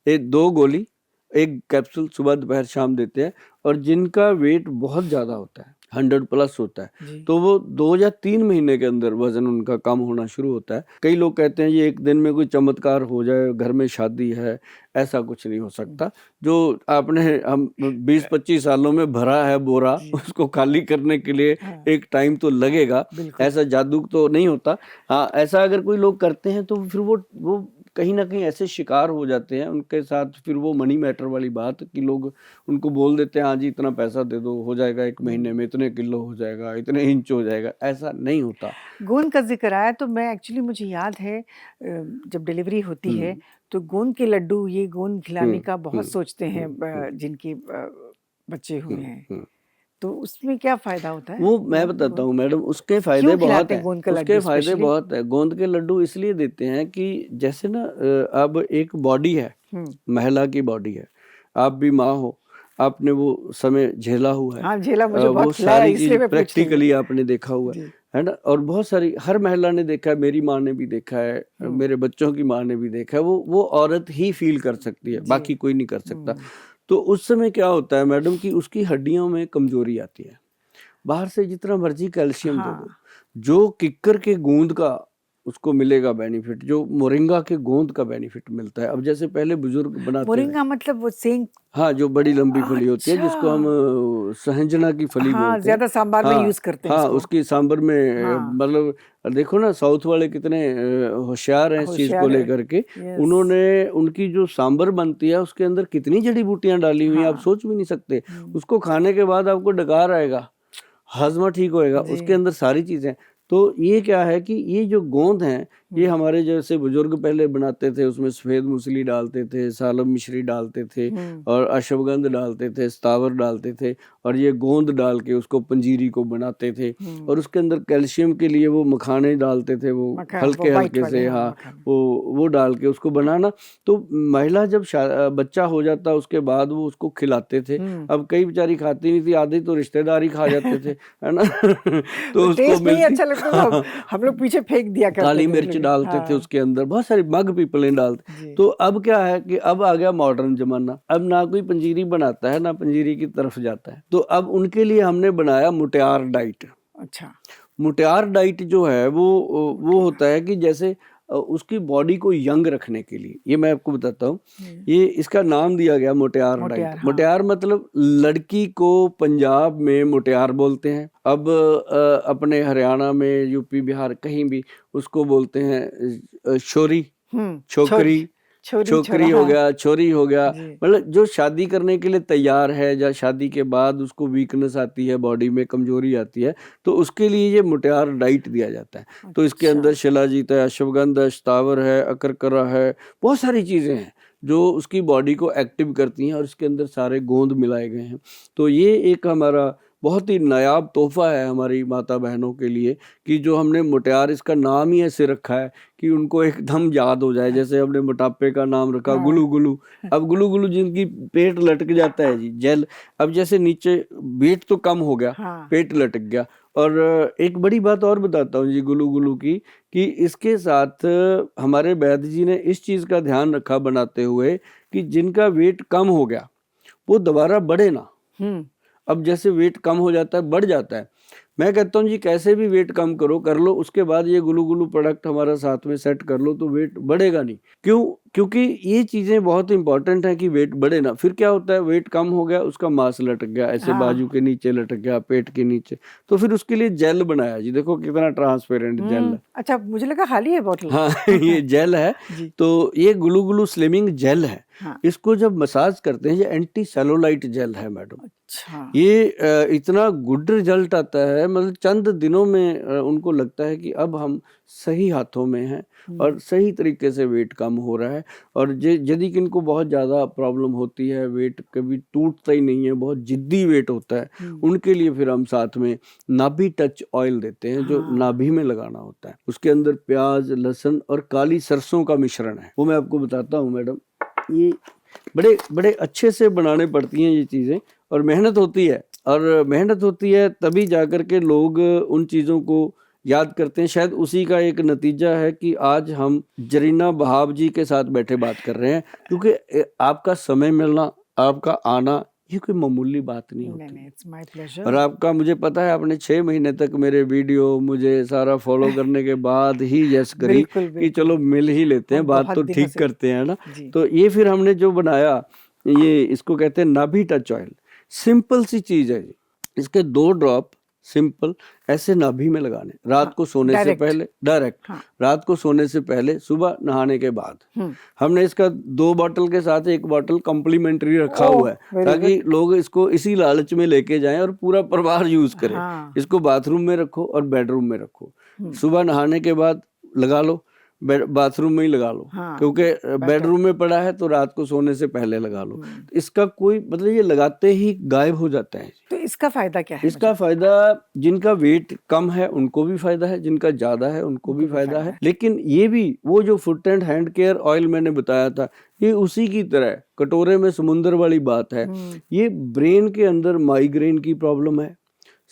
एक 2 गोली, 1 कैप्सूल सुबह दोपहर शाम देते हैं। और जिनका वेट बहुत ज्यादा होता है, 100 प्लस होता है, तो वो 2 या 3 महीने के अंदर वजन उनका कम होना शुरू होता है। कई लोग कहते हैं ये 1 दिन में कोई चमत्कार हो जाए, घर में शादी है, ऐसा कुछ नहीं हो सकता। जो आपने हम 20-25 सालों में भरा है बोरा, उसको खाली करने के लिए एक टाइम तो लगेगा, ऐसा जादू तो नहीं होता। हाँ, ऐसा अगर कोई लोग करते हैं तो फिर वो कहीं ना कहीं ऐसे शिकार हो जाते हैं उनके साथ, फिर वो मनी मैटर वाली बात कि लोग उनको बोल देते हैं हाँ जी इतना पैसा दे दो, हो जाएगा 1 महीने में, इतने किलो हो जाएगा, इतने इंच हो जाएगा। ऐसा नहीं होता। गोंद का ज़िक्र आया तो मैं एक्चुअली मुझे याद है जब डिलीवरी होती है हम्म तो गोंद के लड्डू, ये गोंद खिलाने का बहुत सोचते हैं हम्म जिनके बच्चे हुए हम्म हैं। हम्म। तो उसमें क्या फ़ायदा होता है वो मैं बताता गोंद? हूँ मैडम, उसके फायदे क्यों बहुत खिलाते हैं हैं। गोंद का उसके लड्डू फायदे स्पेशली? बहुत है। गोंद के लड्डू इसलिए देते हैं कि जैसे ना अब एक बॉडी है, हुँ। महिला की बॉडी है, आप भी माँ हो, आपने वो समय झेला हुआ है, हाँ, झेला मुझे वो बहुत खिलाया सारी इसलिए चीज मैं पूछ रही हूँ। प्रैक्टिकली आपने देखा हुआ जी। है ना। और बहुत सारी, हर महिला ने देखा है, मेरी माँ ने भी देखा है, हुँ। मेरे बच्चों की माँ ने भी देखा है। वो औरत ही फील कर सकती है, जी। बाकी कोई नहीं कर सकता। हुँ। तो उस समय क्या होता है मैडम कि उसकी हड्डियों में कमजोरी आती है। बाहर से जितना मर्जी कैल्शियम दे दो, हाँ। जो किक्कर के गोंद का उसको मिलेगा बेनिफिट, जो मोरिंगा के गोंद का बेनिफिट मिलता है। अब जैसे पहले बुजुर्ग बनाते थे, मोरिंगा मतलब वो सेंग? हाँ, जो बड़ी लंबी फली होती है जिसको हम अच्छा। सहंजना की फली हाँ, बोलते हैं। ज़्यादा सांभर में हाँ यूज़ करते हैं हाँ, इसको। उसकी सांबर में हाँ, मतलब देखो ना साउथ वाले कितने होशियार हैं इस चीज को होशियार है। लेकर के। यस। उन्होंने, उनकी जो सांबर बनती है उसके अंदर कितनी जड़ी बूटियां डाली हुई हैं, आप हाँ। सोच भी नहीं सकते। हुँ। उसको खाने के बाद आपको डकार आएगा, हाजमा ठीक होएगा, जी। उसके अंदर सारी चीजें। तो ये क्या है कि ये जो गोंद हैं, ये हमारे जैसे बुजुर्ग पहले बनाते थे, उसमें सफेद मूसली डालते थे, सालम मिश्री डालते थे, हुँ। और अश्वगंध डालते थे, स्थावर डालते थे, और ये गोंद डाल के उसको पंजीरी को बनाते थे। हुँ। और उसके अंदर कैल्शियम के लिए वो मखाने डालते थे, वो वो हल्के व्हाइट हल्के वाले, से, हाँ, हाँ, मखाने। वो डाल के उसको बनाना। तो महिला जब बच्चा हो जाता उसके बाद वो उसको खिलाते थे। हुँ। अब कई बेचारी खाती नहीं थी, आधी तो रिश्तेदार ही खा जाते थे, है ना। तो उसको टेस्ट नहीं मिलती, अच्छा लगता तो हाँ, हम लोग पीछे फेंक दिया करते काली थे मिर्च लेकिन। डालते थे हाँ। उसके अंदर, बहुत सारी मग पीपलें डालते। जी। तो अब क्या है कि अब आ गया मॉडर्न जमाना, अब ना कोई पंजीरी बनाता है ना पंजीरी की तरफ जाता है। तो अब उनके लिए हमने बनाया मुटियार डाइट। अच्छा। मुटियार डाइट जो है वो ओके। होता है कि जैसे उसकी बॉडी को यंग रखने के लिए, ये मैं आपको बताता हूँ। हुँ। ये इसका नाम दिया गया मुटियार डाइट। मोटियार, हाँ। मुटियार मतलब लड़की को पंजाब में मुटियार बोलते हैं। अब अपने हरियाणा में, यूपी बिहार कहीं भी उसको बोलते हैं छोरी, हुँ। छोरी, छोकरी, छोरी, छोरा, छोकरी हो हाँ। गया, छोरी हो गया। जी। मतलब जो शादी करने के लिए तैयार है, या शादी के बाद उसको वीकनेस आती है, बॉडी में कमजोरी आती है, तो उसके लिए ये मुटियार डाइट दिया जाता है। तो इसके अच्छा। अंदर शिलाजीत है, अश्वगंध है, स्थावर है, अकरकरा है, बहुत सारी चीजें हैं जो उसकी बॉडी को एक्टिव करती हैं, और इसके अंदर सारे गोंद मिलाए गए हैं। तो ये एक हमारा बहुत ही नायाब तोहफा है हमारी माता बहनों के लिए, कि जो हमने मुटियार, इसका नाम ही ऐसे रखा है कि उनको एकदम याद हो जाए। जैसे हमने मोटापे का नाम रखा हाँ। गुलू गुलू। अब गुलू गुलू जिनकी पेट लटक जाता है जी, जेल, अब जैसे नीचे वेट तो कम हो गया, हाँ। पेट लटक गया। और एक बड़ी बात और बताता हूँ जी गुलू गुलू की, कि इसके साथ हमारे वैद्य जी ने इस चीज का ध्यान रखा बनाते हुए कि जिनका वेट कम हो गया वो दोबारा बढ़े ना। हुँ। अब जैसे वेट कम हो जाता है, बढ़ जाता है, मैं कहता हूँ जी कैसे भी वेट कम करो, कर लो, उसके बाद ये गुलू गुलू प्रोडक्ट हमारा साथ में सेट कर लो, तो वेट बढ़ेगा नहीं। क्यों? क्योंकि ये चीजें बहुत इंपॉर्टेंट है कि वेट बढ़े ना। फिर क्या होता है, वेट कम हो गया, उसका मांस लटक गया, ऐसे बाजू हाँ। के नीचे लटक गया, पेट के नीचे, तो फिर उसके लिए जेल बनाया जी। देखो कितना ट्रांसपेरेंट जेल है। अच्छा, मुझे लगा खाली है बॉटल। हाँ, ये जेल है। जी। तो ये गुलू गुलू स्लिमिंग जेल है। हाँ। इसको जब मसाज करते हैं, ये एंटी सेलुलाइट जेल है मैडम। अच्छा। ये इतना गुड रिजल्ट आता है, मतलब चंद दिनों में उनको लगता है कि अब हम सही हाथों में हैं और सही तरीके से वेट कम हो रहा है। और यदि किनको बहुत ज़्यादा प्रॉब्लम होती है, वेट कभी टूटता ही नहीं है, बहुत जिद्दी वेट होता है, उनके लिए फिर हम साथ में नाभि टच ऑयल देते हैं, जो हाँ। नाभि में लगाना होता है। उसके अंदर प्याज, लहसुन और काली सरसों का मिश्रण है, वो मैं आपको बताता हूँ मैडम। ये बड़े बड़े अच्छे से बनाने पड़ती हैं ये चीज़ें, और मेहनत होती है, और मेहनत होती है तभी जाकर के लोग उन चीज़ों को याद करते हैं। शायद उसी का एक नतीजा है कि आज हम जरीना बहाव जी के साथ बैठे बात कर रहे हैं, क्योंकि आपका समय मिलना, आपका आना, ये कोई मामूली बात नहीं नहीं, होती। नहीं, इट्स माय और प्लेजर। आपका, मुझे पता है आपने 6 महीने तक मेरे वीडियो मुझे सारा फॉलो करने के बाद ही यस करी बिल्कुल, कि बिल्कुल। चलो मिल ही लेते हैं, हम बात बहुत तो दिनों ठीक से। करते हैं ना। जी। तो ये फिर हमने जो बनाया, ये इसको कहते हैं नाभि टच ऑयल। सिंपल सी चीज है जी। इसके 2 ड्रॉप सिंपल, ऐसे नाभि में लगाने, रात हाँ, को सोने से डायरेक्ट। पहले डायरेक्ट, हाँ। रात को सोने से पहले, सुबह नहाने के बाद। हमने इसका 2 बॉटल के साथ 1 बॉटल कम्प्लीमेंट्री रखा ओह! हुआ है, वेरी ताकि गुड। लोग इसको इसी लालच में लेके जाएं और पूरा परिवार यूज करे। हाँ। इसको बाथरूम में रखो और बेडरूम में रखो, हुँ। सुबह नहाने के बाद लगा लो, बाथरूम में ही लगा लो, हाँ, क्योंकि बेटर। बेडरूम में पड़ा है तो रात को सोने से पहले लगा लो। हुँ। इसका कोई मतलब ये लगाते ही गायब हो जाता है। तो इसका फ़ायदा क्या है इसका मुझे? फायदा, जिनका वेट कम है उनको भी फायदा है, जिनका ज्यादा है उनको भी फायदा है। लेकिन ये भी वो जो foot and hand care oil मैंने बताया था, ये उसी की तरह कटोरे में समुंदर वाली बात है। ये ब्रेन के अंदर माइग्रेन की प्रॉब्लम है,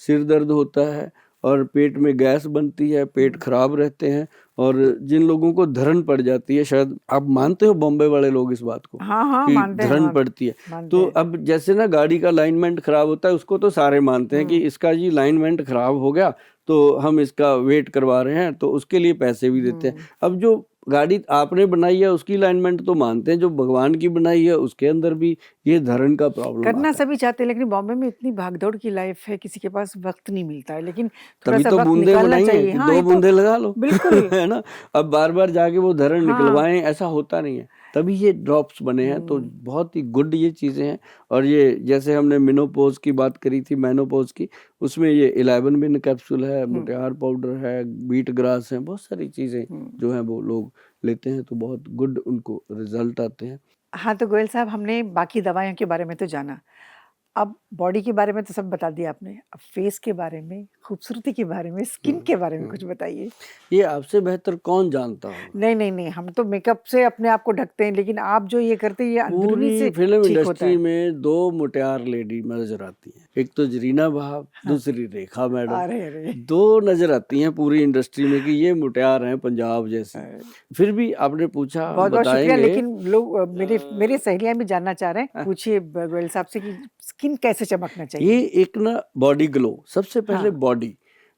सिर दर्द होता है और पेट में गैस बनती है, पेट खराब रहते हैं, और जिन लोगों को धरन पड़ जाती है, शायद आप मानते हो बॉम्बे वाले लोग इस बात को, हाँ, हाँ, कि मानते हैं धरन वहाँ, पड़ती है। मानते तो हैं। अब जैसे ना गाड़ी का अलाइनमेंट खराब होता है, उसको तो सारे मानते हैं कि इसका जी अलाइनमेंट खराब हो गया तो हम इसका वेट करवा रहे हैं, तो उसके लिए पैसे भी देते हैं। अब जो गाड़ी आपने बनाई है उसकी अलाइनमेंट तो मानते हैं, जो भगवान की बनाई है उसके अंदर भी ये धरन का प्रॉब्लम करना आता है। सभी चाहते हैं, लेकिन बॉम्बे में इतनी भागदौड़ की लाइफ है, किसी के पास वक्त नहीं मिलता है, लेकिन थोड़ा तभी सा तो वक्त बूंदे निकालना बनाई हैं चाहिए। कि हाँ, 2 ये तो बूंदे लगा लो बिल्कुल। है ना। अब बार-बार जाके वो धरण हाँ। निकलवाएं, ऐसा होता नहीं है, तभी ये ड्रॉप्स बने हैं। तो बहुत ही गुड ये चीज़ें हैं। और ये जैसे हमने मेनोपॉज की बात करी थी, मेनोपॉज की, उसमें ये 11 मिन कैप्सूल है, मोटियार पाउडर है, बीट ग्रास है, बहुत सारी चीज़ें जो हैं वो लोग लेते हैं तो बहुत गुड उनको रिजल्ट आते हैं। हाँ, तो गोयल साहब, हमने बाकी दवाइयों के बारे में तो जाना, अब बॉडी के बारे में तो सब बता दिया आपने, अब फेस के बारे में, खूबसूरती के बारे में, स्किन के बारे में कुछ बताइए। ये आपसे बेहतर कौन जानता होगा। नहीं, नहीं, नहीं, हम तो मेकअप से अपने आप को ढकते हैं, लेकिन आप जो ये करते हैं ये अंदरूनी पूरी से फिल्म ठीक होता इंडस्ट्री है। में 2 मुटियार लेडी नजर आती हैं, एक तो जरीना वहाब, दूसरी रेखा मैडम। अरे, अरे! 2 नजर आती हैं पूरी इंडस्ट्री में कि ये मुटियार हैं पंजाब जैसी। फिर भी आपने पूछा, हम बहुत-बहुत शुक्रिया, बताएंगे। लेकिन लोग मेरे सहेलियाँ भी जानना चाह रहे हैं, पूछिए गोयल साहब से कि स्किन कैसे चमकना ये चाहिए? एक ना बॉडी ग्लो, सबसे पहले हाँ। बॉडी।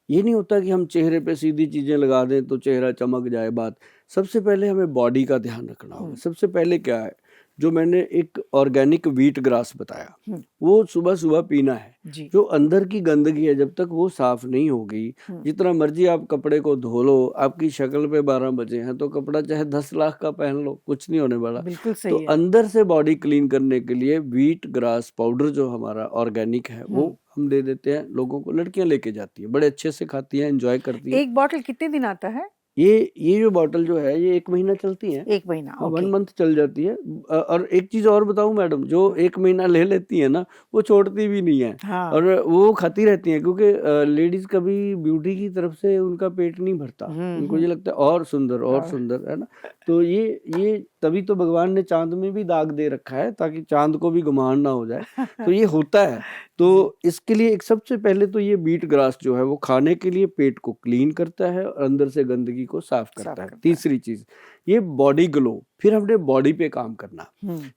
ये नहीं होता कि हम चेहरे पे सीधी चीजें लगा दें तो चेहरा चमक जाए बात। सबसे पहले हमें बॉडी का ध्यान रखना होगा। सबसे पहले क्या है, जो मैंने एक ऑर्गेनिक व्हीट ग्रास बताया, वो सुबह सुबह पीना है। जी। जो अंदर की गंदगी है, जब तक वो साफ नहीं होगी, जितना मर्जी आप कपड़े को धो लो, आपकी शक्ल पे 12 बजे हैं तो कपड़ा चाहे 10 लाख का पहन लो, कुछ नहीं होने वाला। बिल्कुल तो सही है। अंदर से बॉडी क्लीन करने के लिए व्हीट ग्रास पाउडर जो हमारा ऑर्गेनिक है, वो हम दे देते हैं लोगों को। लड़कियां लेके जाती हैं, बड़े अच्छे से खाती हैं, एंजॉय करती हैं। एक बॉटल कितने दिन आता है? ये जो बॉटल जो है ये 1 महीना चलती है। 1 महीना, हाँ, 1 ओके। मंथ चल जाती है। और एक चीज और बताऊं मैडम, जो 1 महीना ले लेती है ना, वो छोड़ती भी नहीं है हाँ। और वो खाती रहती हैं, क्योंकि लेडीज कभी ब्यूटी की तरफ से उनका पेट नहीं भरता। उनको ये लगता है और सुंदर है ना। तो ये तभी तो भगवान ने चांद में भी दाग दे रखा है, ताकि चांद को भी घुमान ना हो जाए। तो ये होता है। तो इसके लिए एक सबसे पहले तो ये बीट ग्रास जो है वो खाने के लिए पेट को क्लीन करता है और अंदर से गंदगी को साफ करता है। तीसरी चीज ये बॉडी ग्लो। फिर हमने बॉडी पे काम करना।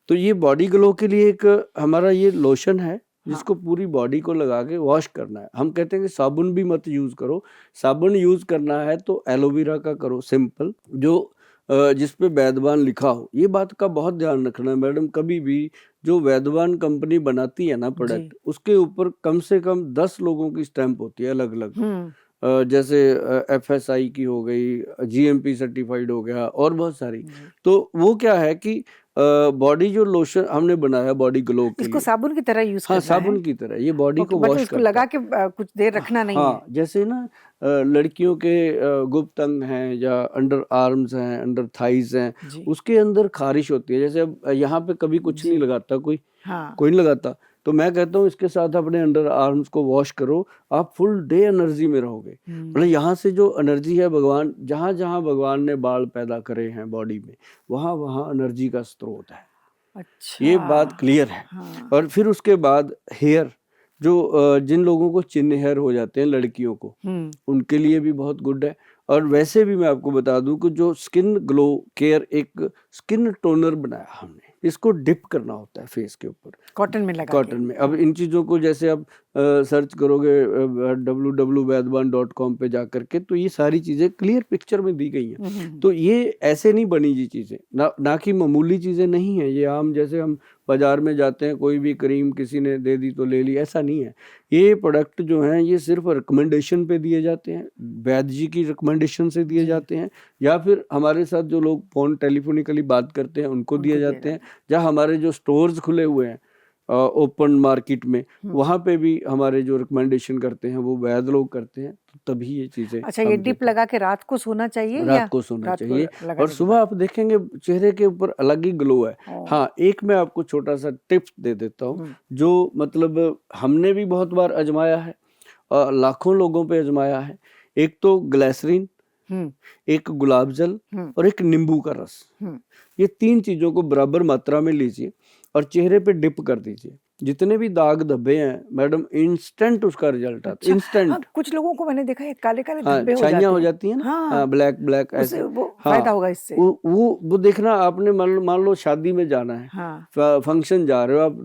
तो ये बॉडी ग्लो के लिए एक हमारा ये लोशन है, जिसको पूरी बॉडी को लगा के वॉश करना है। हम कहते हैं कि साबुन भी मत यूज करो, साबुन यूज करना है तो एलोवेरा का करो, सिंपल, जो जिस पे वैदवान लिखा हो। ये बात का बहुत ध्यान रखना है मैडम, कभी भी जो वैदवान कंपनी बनाती है ना प्रोडक्ट, उसके ऊपर कम से कम 10 लोगों की स्टैंप होती है अलग अलग। जैसे FSI की हो गई, GMP सर्टिफाइड हो गया, और बहुत सारी। तो वो क्या है कि बॉडी जो लोशन हमने बनाया बॉडी ग्लो के इसको लिए, साबुन की तरह यूज हाँ करना है? साबुन की तरह ये बॉडी को मतलब वॉश इसको करता लगा है। के कुछ देर रखना नहीं है? हाँ, जैसे ना लड़कियों के गुप्त अंग हैं या अंडर आर्म्स हैं, अंडर थाइज हैं, उसके अंदर खारिश होती है। जैसे अब यहाँ पे कभी कुछ नहीं लगाता कोई, कोई नहीं लगाता, तो मैं कहता हूँ इसके साथ अपने अंडर आर्म्स को वॉश करो, आप फुल डे एनर्जी में रहोगे। मतलब यहाँ से जो एनर्जी है, भगवान जहाँ जहाँ भगवान ने बाल पैदा करे हैं बॉडी में, वहाँ वहाँ एनर्जी का स्रोत है। अच्छा, ये बात क्लियर है। और फिर उसके बाद हेयर, जो जिन लोगों को चिन हेयर हो जाते हैं लड़कियों को, उनके लिए भी बहुत गुड है। और वैसे भी मैं आपको बता दूं कि जो स्किन ग्लो केयर, एक स्किन टोनर बनाया हमने, इसको डिप करना होता है फेस के ऊपर, कॉटन में लगा कॉटन में। अब इन चीज़ों को जैसे आप सर्च करोगे www.vaidwan.com पे जा करके, तो ये सारी चीज़ें क्लियर पिक्चर में दी गई हैं। तो ये ऐसे नहीं बनी जी चीज़ें, ना कि मामूली चीज़ें नहीं है ये। आम जैसे हम बाज़ार में जाते हैं, कोई भी क्रीम किसी ने दे दी तो ले ली, ऐसा नहीं है। ये प्रोडक्ट जो हैं ये सिर्फ़ रिकमेंडेशन पे दिए जाते हैं, वैद्य जी की रिकमेंडेशन से दिए जी, जाते हैं, या फिर हमारे साथ जो लोग फ़ोन टेलीफ़ोनिकली बात करते हैं उनको दिए उनको दिया जाते हैं, जाता है। या हमारे जो स्टोर्स खुले हुए हैं ओपन मार्केट में, हुँ। वहाँ पे भी हमारे जो रिकमेंडेशन करते हैं वो वैद्य लोग करते हैं, तो तभी ये चीज़ें अच्छा, ये हम डिप देते हैं। लगा के रात को सोना चाहिए रात या को सोना रात को चाहिए और लगाने के सुबह बाद? आप देखेंगे चेहरे के ऊपर अलग ही ग्लो है। ओह! हाँ, एक मैं आपको छोटा-सा टिप्स दे देता हूँ, हुँ, जो मतलब हमने भी बहुत बार आज़माया है, लाखों लोगों पे आज़माया है। एक तो ग्लिसरीन, हुँ, एक गुलाब जल हुँ, और एक नींबू का रस। हुँ। ये 3 चीज़ों को बराबर मात्रा में लीजिए और चेहरे पे डिप कर दीजिए। जितने भी दाग धब्बे हैं मैडम, इंस्टेंट उसका रिज़ल्ट आता है, अच्छा, हाँ, इंस्टेंट। कुछ लोगों को मैंने देखा है काले-काले हाँ, धब्बे हो छाइयाँ जाते हो हैं। जाती हैं ना, हाँ, हाँ, ब्लैक ब्लैक उससे ऐसे। वो फ़ायदा हाँ, होगा इससे। वो देखना आपने मान लो शादी में जाना है, हाँ, फंक्शन जा रहे हो आप,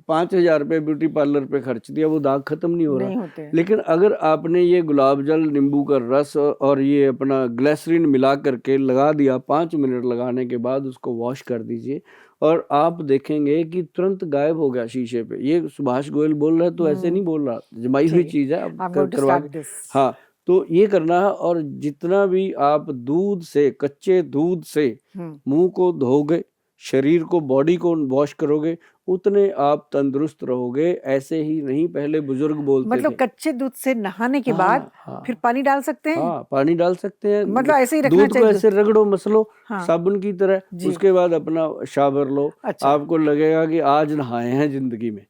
5,000 रुपए ब्यूटी पार्लर पे खर्च दिया, वो दाग खत्म नहीं हो रहा। नहीं होते हैं। लेकिन अगर आपने ये गुलाब जल, नींबू का रस और ये अपना ग्लिसरीन मिला करके लगा दिया, 5 मिनट लगाने के बाद उसको वॉश कर दीजिए और आप देखेंगे कि तुरंत गायब हो गया शीशे पे। ये सुभाष गोयल बोल रहा है तो ऐसे हुँ, नहीं बोल रहा, जमाई हुई ठीक है। चीज़ है, आप आई एम गोइंग टू करवा स्टार्ट के। दिस। हाँ, तो ये करना है और जितना भी आप दूध से, कच्चे दूध से हुँ, मुँह को धोगे, शरीर को, बॉडी को वॉश करोगे, उतने आप तंदुरुस्त रहोगे। ऐसे ही नहीं, पहले बुजुर्ग बोलते मतलब थे। कच्चे दूध से नहाने के बाद हाँ, फिर हाँ। पानी डाल सकते हैं? हाँ, पानी डाल सकते हैं। मतलब ऐसे ही रखना दूध को चाहिए ऐसे रगड़ो, मसलो हाँ, साबुन की तरह, जी, उसके बाद अपना शावर लो। अच्छा, आपको लगेगा कि आज नहाए हैं ज़िंदगी में।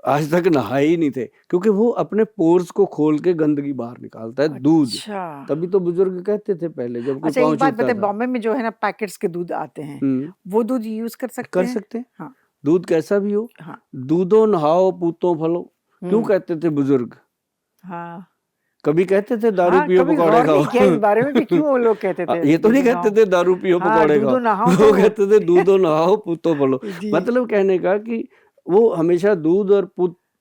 आज तक नहाए ही नहीं थे, क्योंकि वो अपने पोर्स को खोल के गंदगी बाहर निकालता है, दूध। अच्छा। तभी तो बुजुर्ग कहते थे पहले, जब कोई अच्छा, एक पाँव बात छूता बताइए, था। बॉम्बे में जो है ना पैकेट्स के दूध आते हैं, हुँ, वो दूध यूज़ कर सकते कर हैं? सकते हैं। हाँ, दूध कैसा भी हो, हाँ, दूधो नहाओ पूतो फलो, क्यों हुँ, कहते थे बुजुर्ग? हाँ। कभी कहते थे दारू हाँ, पियो कभी पकौड़े गौर खाओ? नहीं किया इस बारे में कि क्यों वो लोग कहते थे ये तो नहीं दूधो कहते नहाओ। थे दारू पियो हाँ, पकौड़े खाओ, दूधो नहाओ वो तो कहते थे दूधो नहाओ पूतो फलो। जी, मतलब कहने का कि वो हमेशा दूध और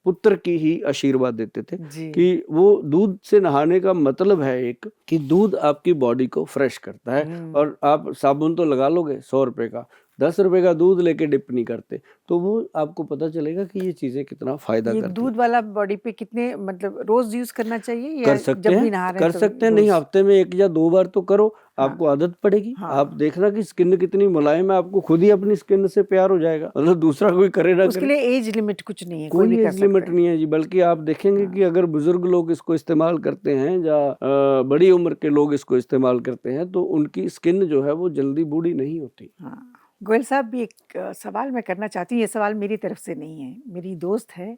पुत्र की ही आशीर्वाद देते थे, जी। कि वो दूध से नहाने का मतलब है एक कि दूध आपकी बॉडी को फ्रेश करता है। हुँ। और आप साबुन तो लगा लोगे 100 रुपए का, 10 रुपए का दूध लेके डिप नहीं करते, तो वो आपको पता चलेगा कि ये चीज़ें कितना फ़ायदा ये करती हैं। दूध वाला बॉडी पे कितने मतलब रोज़ यूज़ करना चाहिए या कर सकते जब हैं, भी नहा रहे हैं कर तो सकते हैं, नहीं रोज़? हफ्ते में 1 या 2 बार तो करो, हाँ, आपको आदत पड़ेगी। आप हाँ। देखना कि स्किन कितनी मुलायम है, आपको खुद ही अपनी स्किन से प्यार हो जाएगा। मतलब दूसरा कोई करे ना उसके करे, लिए एज लिमिट कुछ नहीं है, कोई भी कोई कर एज सकता लिमिट है। नहीं है जी। बल्कि आप देखेंगे हाँ, कि अगर बुजुर्ग लोग इसको इस्तेमाल करते हैं या बड़ी उम्र के लोग इसको इस्तेमाल करते हैं, तो उनकी स्किन जो है वो जल्दी बूढ़ी नहीं होती। हाँ। गोयल साहब भी एक सवाल मैं करना चाहती हूँ, ये सवाल मेरी तरफ से नहीं है। मेरी दोस्त है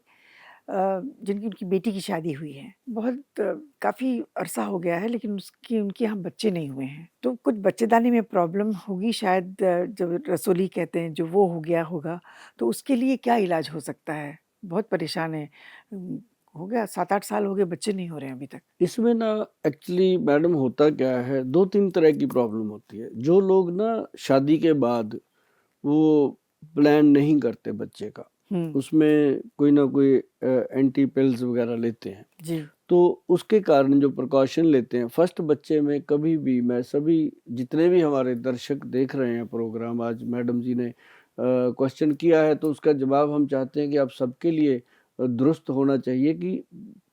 जिनकी उनकी बेटी की शादी हुई है। बहुत काफ़ी अरसा हो गया है लेकिन उसकी उनके यहाँ बच्चे नहीं हुए हैं। तो कुछ बच्चेदानी में प्रॉब्लम होगी शायद जो रसोली कहते हैं जो वो हो गया होगा। तो उसके लिए क्या इलाज हो सकता है? बहुत परेशान है। हो गया 7-8 साल हो गए बच्चे नहीं हो रहे हैं अभी तक। इसमें ना एक्चुअली मैडम होता क्या है, 2-3 तरह की प्रॉब्लम होती है। जो लोग ना शादी के बाद वो प्लान नहीं करते बच्चे का, हुँ, उसमें कोई ना कोई एंटी पिल्स वगैरह लेते हैं, जी। तो उसके कारण जो प्रिकॉशन लेते हैं फर्स्ट बच्चे में, कभी भी मैं सभी जितने भी हमारे दर्शक देख रहे हैं प्रोग्राम, आज मैडम जी ने क्वेश्चन किया है तो उसका जवाब हम चाहते हैं कि आप सबके लिए दुरुस्त होना चाहिए कि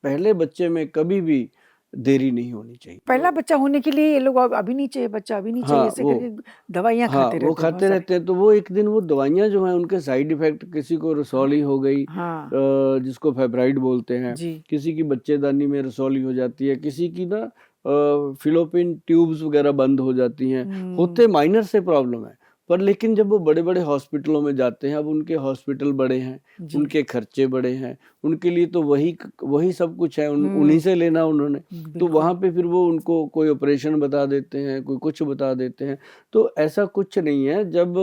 पहले बच्चे में कभी भी देरी नहीं होनी चाहिए। पहला बच्चा होने के लिए ये लोग अब अभी नहीं चाहिए बच्चा, अभी नहीं चाहिए हाँ, ऐसे करके दवाइयाँ हाँ, खाते वो रहते हैं बहुत खाते सारे। रहते हैं, तो वो एक दिन वो दवाइयाँ जो हैं उनके साइड इफ़ेक्ट, किसी को हाँ, रसौली हो गई, हाँ, जिसको फेब्राइड बोलते हैं, जी। किसी की बच्चेदानी में रसौली हो जाती है, किसी की ना फ़िलोपियन ट्यूब्स वग़ैरह बंद हो जाती हैं, हुँ, होते माइनर से प्रॉब्लम है। पर लेकिन जब वो बड़े-बड़े हॉस्पिटलों में जाते हैं, अब उनके हॉस्पिटल बड़े हैं, जी। उनके खर्चे बड़े हैं, उनके लिए तो वही सब कुछ है, उन्हीं हुँ, से लेना उन्होंने। तो बिल्कुल। वहाँ पे फिर वो उनको कोई ऑपरेशन बता देते हैं, कोई कुछ बता देते हैं। तो ऐसा कुछ नहीं है, जब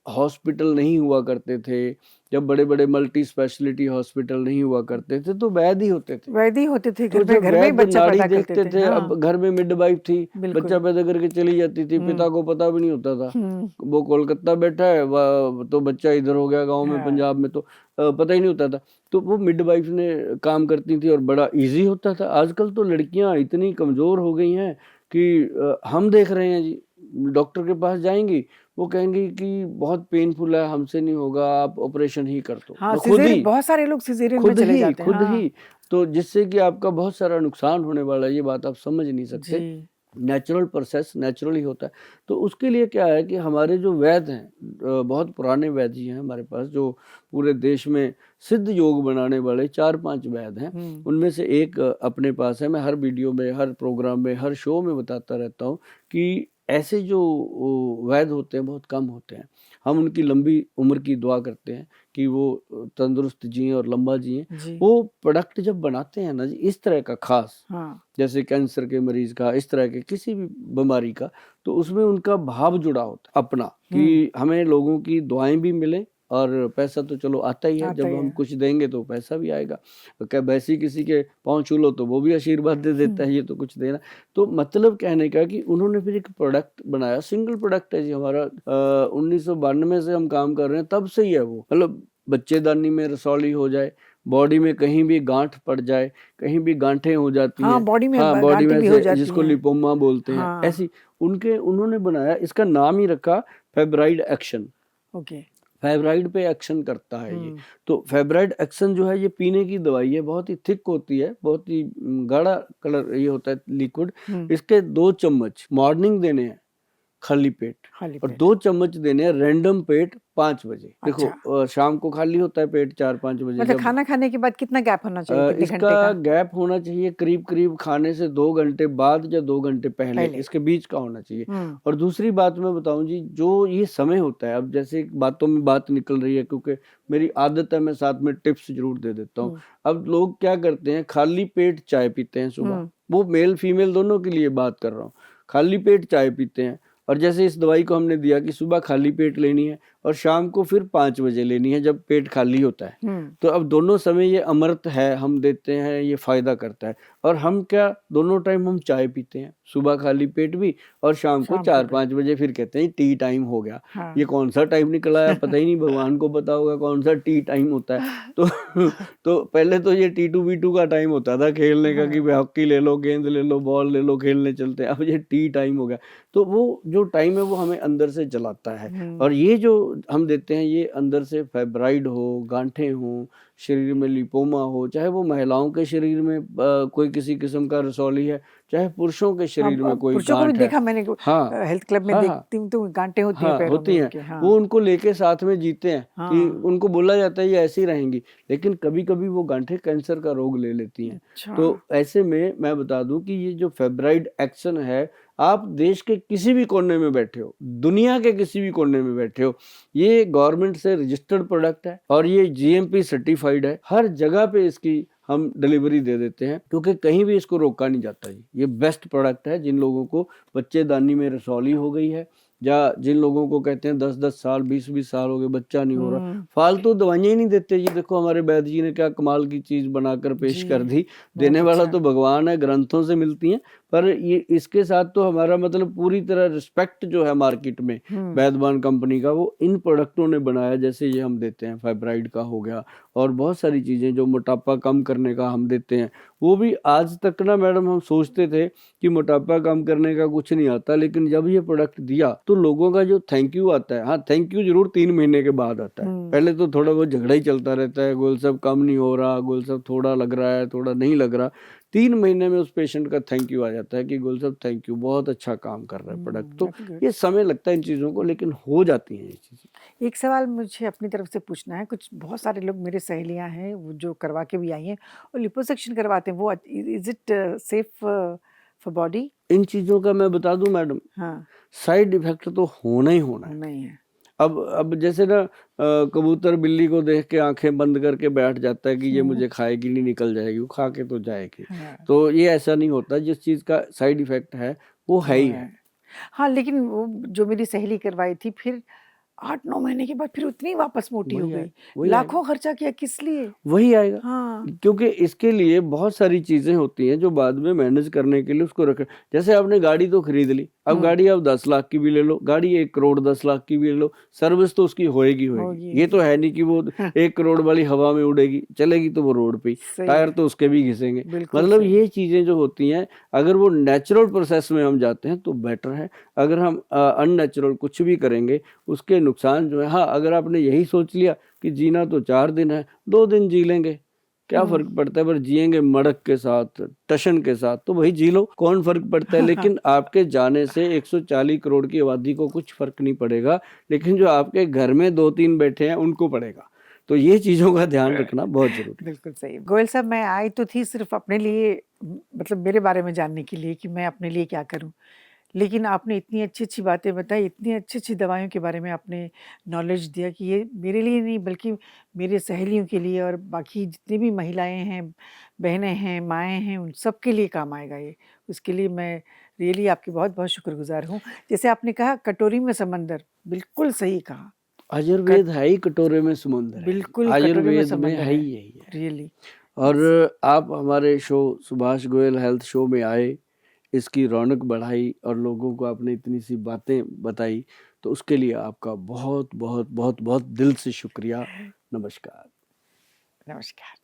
हॉस्पिटल नहीं हुआ करते थे, जब बड़े-बड़े मल्टी स्पेशलिटी हॉस्पिटल नहीं हुआ करते थे, तो वैद्य ही होते थे। वैद्य होते थे, तो जब घर में ही वैद्य बच्चा नाड़ी पैदा करते देखते थे। थे, हाँ, अब घर में मिडवाइफ थी, बच्चा बिल्कुल। पैदा करके चली जाती थी, हुँ, पिता को पता भी नहीं होता था। हुँ, वो कोलकाता बैठा है, तो बच्चा इधर हो गया गाँव में, हाँ, पंजाब में, तो पता ही नहीं होता था। तो वो मिडवाइफ ने काम करती थी और बड़ा ईज़ी होता था। आजकल तो लड़कियाँ इतनी कमज़ोर हो गई हैं कि हम देख रहे हैं जी, डॉक्टर के पास जाएँगी, वो कहेंगी कि बहुत पेनफुल है, हमसे नहीं होगा, आप ऑपरेशन ही कर दो। हाँ, मैं खुद ही बहुत सारे लोग सिज़ेरियन में चले जाते हैं। खुद हाँ, ही, तो जिससे कि आपका बहुत सारा नुकसान होने वाला है, ये बात आप समझ नहीं सकते। जी। नेचुरल प्रोसेस नेचुरली होता है। तो उसके लिए क्या है कि हमारे जो वैद्य हैं, बहुत पुराने वैद्य जी हैं हमारे पास, जो पूरे देश में सिद्ध योग बनाने वाले 4-5 वैद्य हैं। हुँ, उनमें से एक अपने पास है। मैं हर वीडियो में, हर प्रोग्राम में, हर शो में बताता रहता हूँ कि ऐसे जो वैद्य होते हैं बहुत कम होते हैं। हम उनकी लंबी उम्र की दुआ करते हैं कि वो तंदुरुस्त जिएँ और लंबा जिएँ। जी। वो प्रोडक्ट जब बनाते हैं ना जी, इस तरह का ख़ास, हाँ, जैसे कैंसर के मरीज़ का, इस तरह के किसी भी बीमारी का, तो उसमें उनका भाव जुड़ा होता है अपना, हुँ, कि हमें लोगों की दुआएँ भी मिलें और पैसा तो चलो आता ही है, आता जब ही हम है। कुछ देंगे तो पैसा भी आएगा। क्या वैसे ही किसी के पाँव छू लो तो वो भी आशीर्वाद दे देता है, ये तो कुछ देना। तो मतलब कहने का कि उन्होंने फिर एक प्रोडक्ट बनाया, सिंगल प्रोडक्ट है जी हमारा, 1992 से हम काम कर रहे हैं, तब से ही है वो। मतलब बच्चेदानी में रसौली हो जाए, बॉडी में कहीं भी गाँठ पड़ जाए, कहीं भी गाँठें हो जाती हाँ, हैं, बॉडी में हाँ, बॉडी गाँठें में भी हो ऐसे जाती जिसको हैं। लिपोमा बोलते हैं, हाँ, ऐसी उन्होंने बनाया, इसका नाम ही रखा फेब्राइड एक्शन। ओके। फेब्राइड पे एक्शन करता है ये। हुँ, तो फेब्राइड एक्शन जो है ये पीने की दवाई है, बहुत ही थिक होती है, बहुत ही गाढ़ा कलर ये होता है लिक्विड। हुँ, इसके 2 चम्मच मॉर्निंग देने हैं खाली पेट, खाली और पेट। 2 चम्मच देने हैं रैंडम पेट 5 बजे। देखो अच्छा, शाम को खाली होता है पेट 4-5 बजे, मतलब जब खाना खाने के बाद कितना गैप होना चाहिए? कितने इसका घंटे का? गैप होना चाहिए करीब-करीब खाने से 2 घंटे बाद या 2 घंटे पहले, पहले। इसके बीच का होना चाहिए। हुँ, और दूसरी बात मैं बताऊँ जी, जो ये समय होता है, अब जैसे बातों में बात निकल रही है, क्योंकि मेरी आदत है, मैं साथ में टिप्स ज़रूर दे देता हूँ। हुँ, अब लोग क्या करते हैं, खाली पेट चाय पीते हैं सुबह, हुँ, वो मेल फीमेल दोनों के लिए बात कर रहा हूँ। खाली पेट चाय पीते हैं, और जैसे इस दवाई को हमने दिया कि सुबह खाली पेट लेनी है और शाम को फिर 5 बजे लेनी है, जब पेट खाली होता है। हुँ, तो अब दोनों समय ये अमृत है, हम देते हैं, ये फ़ायदा करता है। और हम क्या, दोनों टाइम हम चाय पीते हैं, सुबह खाली पेट भी और शाम को शाम को भी। 4-5 बजे फिर कहते हैं टी टाइम हो गया। हाँ। ये कौन-सा टाइम निकल आया, पता ही नहीं, भगवान को पता होगा कौन-सा टी टाइम होता है। तो तो पहले तो ये टी2वी2 का टाइम होता था खेलने का, कि हाँ, भाई हॉकी ले लो, गेंद ले लो, बॉल ले लो, खेलने चलते हैं। अब ये टी टाइम हो गया। तो वो जो टाइम है वो हमें अंदर से जलाता है, हुँ, और ये जो हम देते हैं, ये अंदर से फाइब्राइड हो, गाँठें हों, शरीर में लिपोमा हो, चाहे वो महिलाओं के शरीर में कोई किसी किस्म का रसौली है, चाहे पुरुषों के हाँ, शरीर में कोई पुरुषों को भी गाँठ है। देखा मैंने हाँ, हेल्थ क्लब में हाँ, हाँ, देखती हूँ तो गाँठें होती हैं हाँ, पैरों में होती हैं। उनके। हाँ, वो उनको लेके साथ में जीते हैं, कि हाँ, उनको बोला जाता है ये ऐसी रहेंगी, लेकिन कभी-कभी वो गाँठें कैंसर का रोग ले लेती हैं। अच्छा। तो ऐसे में मैं बता दूँ कि ये जो फेब्राइड एक्शन है, आप देश के किसी भी कोने में बैठे हो, दुनिया के किसी भी कोने में बैठे हो, ये गवर्नमेंट से रजिस्टर्ड प्रोडक्ट है और ये जीएमपी सर्टिफाइड है। हर जगह पे इसकी हम डिलीवरी दे देते हैं, क्योंकि कहीं भी इसको रोका नहीं जाता जी। ये बेस्ट प्रोडक्ट है जिन लोगों को बच्चेदानी में रसौली हो गई है, या जिन लोगों को कहते हैं 10-10 साल, 20-20 साल हो गए, बच्चा नहीं हो रहा। हुँ, फालतू दवाइयाँ ही नहीं देते जी। देखो हमारे वैद्य जी ने क्या कमाल की चीज़ बनाकर पेश जी, कर दी। देने बहुत वाला अच्छा। तो भगवान है, ग्रंथों से मिलती हैं, पर ये इसके साथ तो हमारा मतलब पूरी तरह रिस्पेक्ट जो है मार्केट में, हुँ, वैद्यमान कंपनी का, वो इन प्रोडक्टों ने बनाया। जैसे ये हम देते हैं, फाइब्राइड का हो गया, और बहुत सारी चीज़ें जो मोटापा कम करने का हम देते हैं। वो भी आज तक ना मैडम हम सोचते थे कि मोटापा कम करने का कुछ नहीं आता, लेकिन जब ये प्रोडक्ट दिया तो लोगों का जो थैंक यू आता है, हाँ थैंक यू ज़रूर 3 महीने के बाद आता है। हुँ, पहले तो थोड़ा बहुत झगड़ा ही चलता रहता है, गोल साहब कम नहीं हो रहा, गोल साहब थोड़ा लग रहा है, थोड़ा नहीं लग रहा। 3 महीने में उस पेशेंट का थैंक यू आ जाता है कि गोल साहब थैंक यू, बहुत अच्छा काम कर रहा है प्रोडक्ट। तो दैट्स गुड। ये समय लगता है इन चीज़ों को, लेकिन हो जाती हैं ये चीज़ें। एक सवाल मुझे अपनी तरफ से पूछना है, कुछ बहुत सारे लोग मेरे सहेलियाँ हैं वो जो करवा के भी आई हैं और लिपोसक्शन करवाते हैं, वो is it safe for body? इन चीज़ों का मैं बता दूँ मैडम, हाँ, साइड इफ़ेक्ट तो होना ही होना है। नहीं है। अब जैसे ना कबूतर बिल्ली को देख के आँखें बंद करके बैठ जाता है कि ये हुँ, मुझे खाएगी नहीं, निकल जाएगी, वो खा के तो जाएगी। हाँ, तो ये ऐसा नहीं होता, जिस चीज़ का साइड इफ़ेक्ट है, वो है वो ही है। है। हाँ, लेकिन वो जो मेरी सहेली करवाई थी फिर 8-9 महीने के बाद फिर उतनी वापस मोटी हो वही गई। आएगा, वही आएगा, लाखों खर्चा किया किस लिए? वही आएगा। हाँ, क्योंकि इसके लिए बहुत सारी चीज़ें होती हैं जो बाद में मैनेज करने के लिए उसको रखें। जैसे आपने गाड़ी तो खरीद ली, अब हुँ। गाड़ी आप 10 लाख की भी ले लो, गाड़ी 1 करोड़ 10 लाख की भी ले लो, सर्विस तो उसकी होएगी होएगी। होगी, ये तो है नहीं कि वो 1 करोड़ वाली हवा में उड़ेगी, चलेगी तो वो रोड पे ही, सही टायर है, तो उसके भी घिसेंगे। बिल्कुल मतलब सही। ये चीज़ें जो होती हैं, अगर वो नेचुरल प्रोसेस में हम जाते हैं तो बेटर है। अगर हम अननेचुरल कुछ भी करेंगे, उसके नुकसान जो है, हाँ, अगर आपने यही सोच लिया कि जीना तो 4 दिन है, 2 दिन जी लेंगे, क्या हुँ। फ़र्क पड़ता है? पर जिएँगे मड़क के साथ, टशन के साथ, तो वही जी लो, कौन फ़र्क पड़ता है? लेकिन आपके जाने से 140 करोड़ की आबादी को कुछ फ़र्क नहीं पड़ेगा, लेकिन जो आपके घर में 2-3 बैठे हैं, उनको पड़ेगा। तो ये चीज़ों का ध्यान रखना बहुत ज़रूरी है। बिल्कुल सही। गोयल साहब, मैं आई तो थी सिर्फ़ अपने लिए, मतलब मेरे बारे में जानने के लिए कि मैं अपने लिए क्या करूँ? लेकिन आपने इतनी अच्छी-अच्छी बातें बताई, इतनी अच्छी-अच्छी दवाइयों के बारे में आपने नॉलेज दिया कि ये मेरे लिए नहीं बल्कि मेरे सहेलियों के लिए और बाकी जितनी भी महिलाएँ हैं, बहनें हैं, माएँ हैं, उन सब के लिए काम आएगा ये। उसके लिए मैं रियली आपकी बहुत-बहुत शुक्रगुज़ार हूँ। जैसे आपने कहा कटोरी में समंदर, बिल्कुल सही कहा। कट आयुर्वेद है ही कटोरे में समुंदर है। बिल्कुल कटोरे में आयुर्वेद में समंदर है ही है, यही है। रियली। और आप हमारे show Subhash Goyal health show में आए, इसकी रौनक बढ़ाई और लोगों को आपने इतनी सी बातें बताई, तो उसके लिए आपका बहुत बहुत बहुत बहुत दिल से शुक्रिया। नमस्कार। नमस्कार।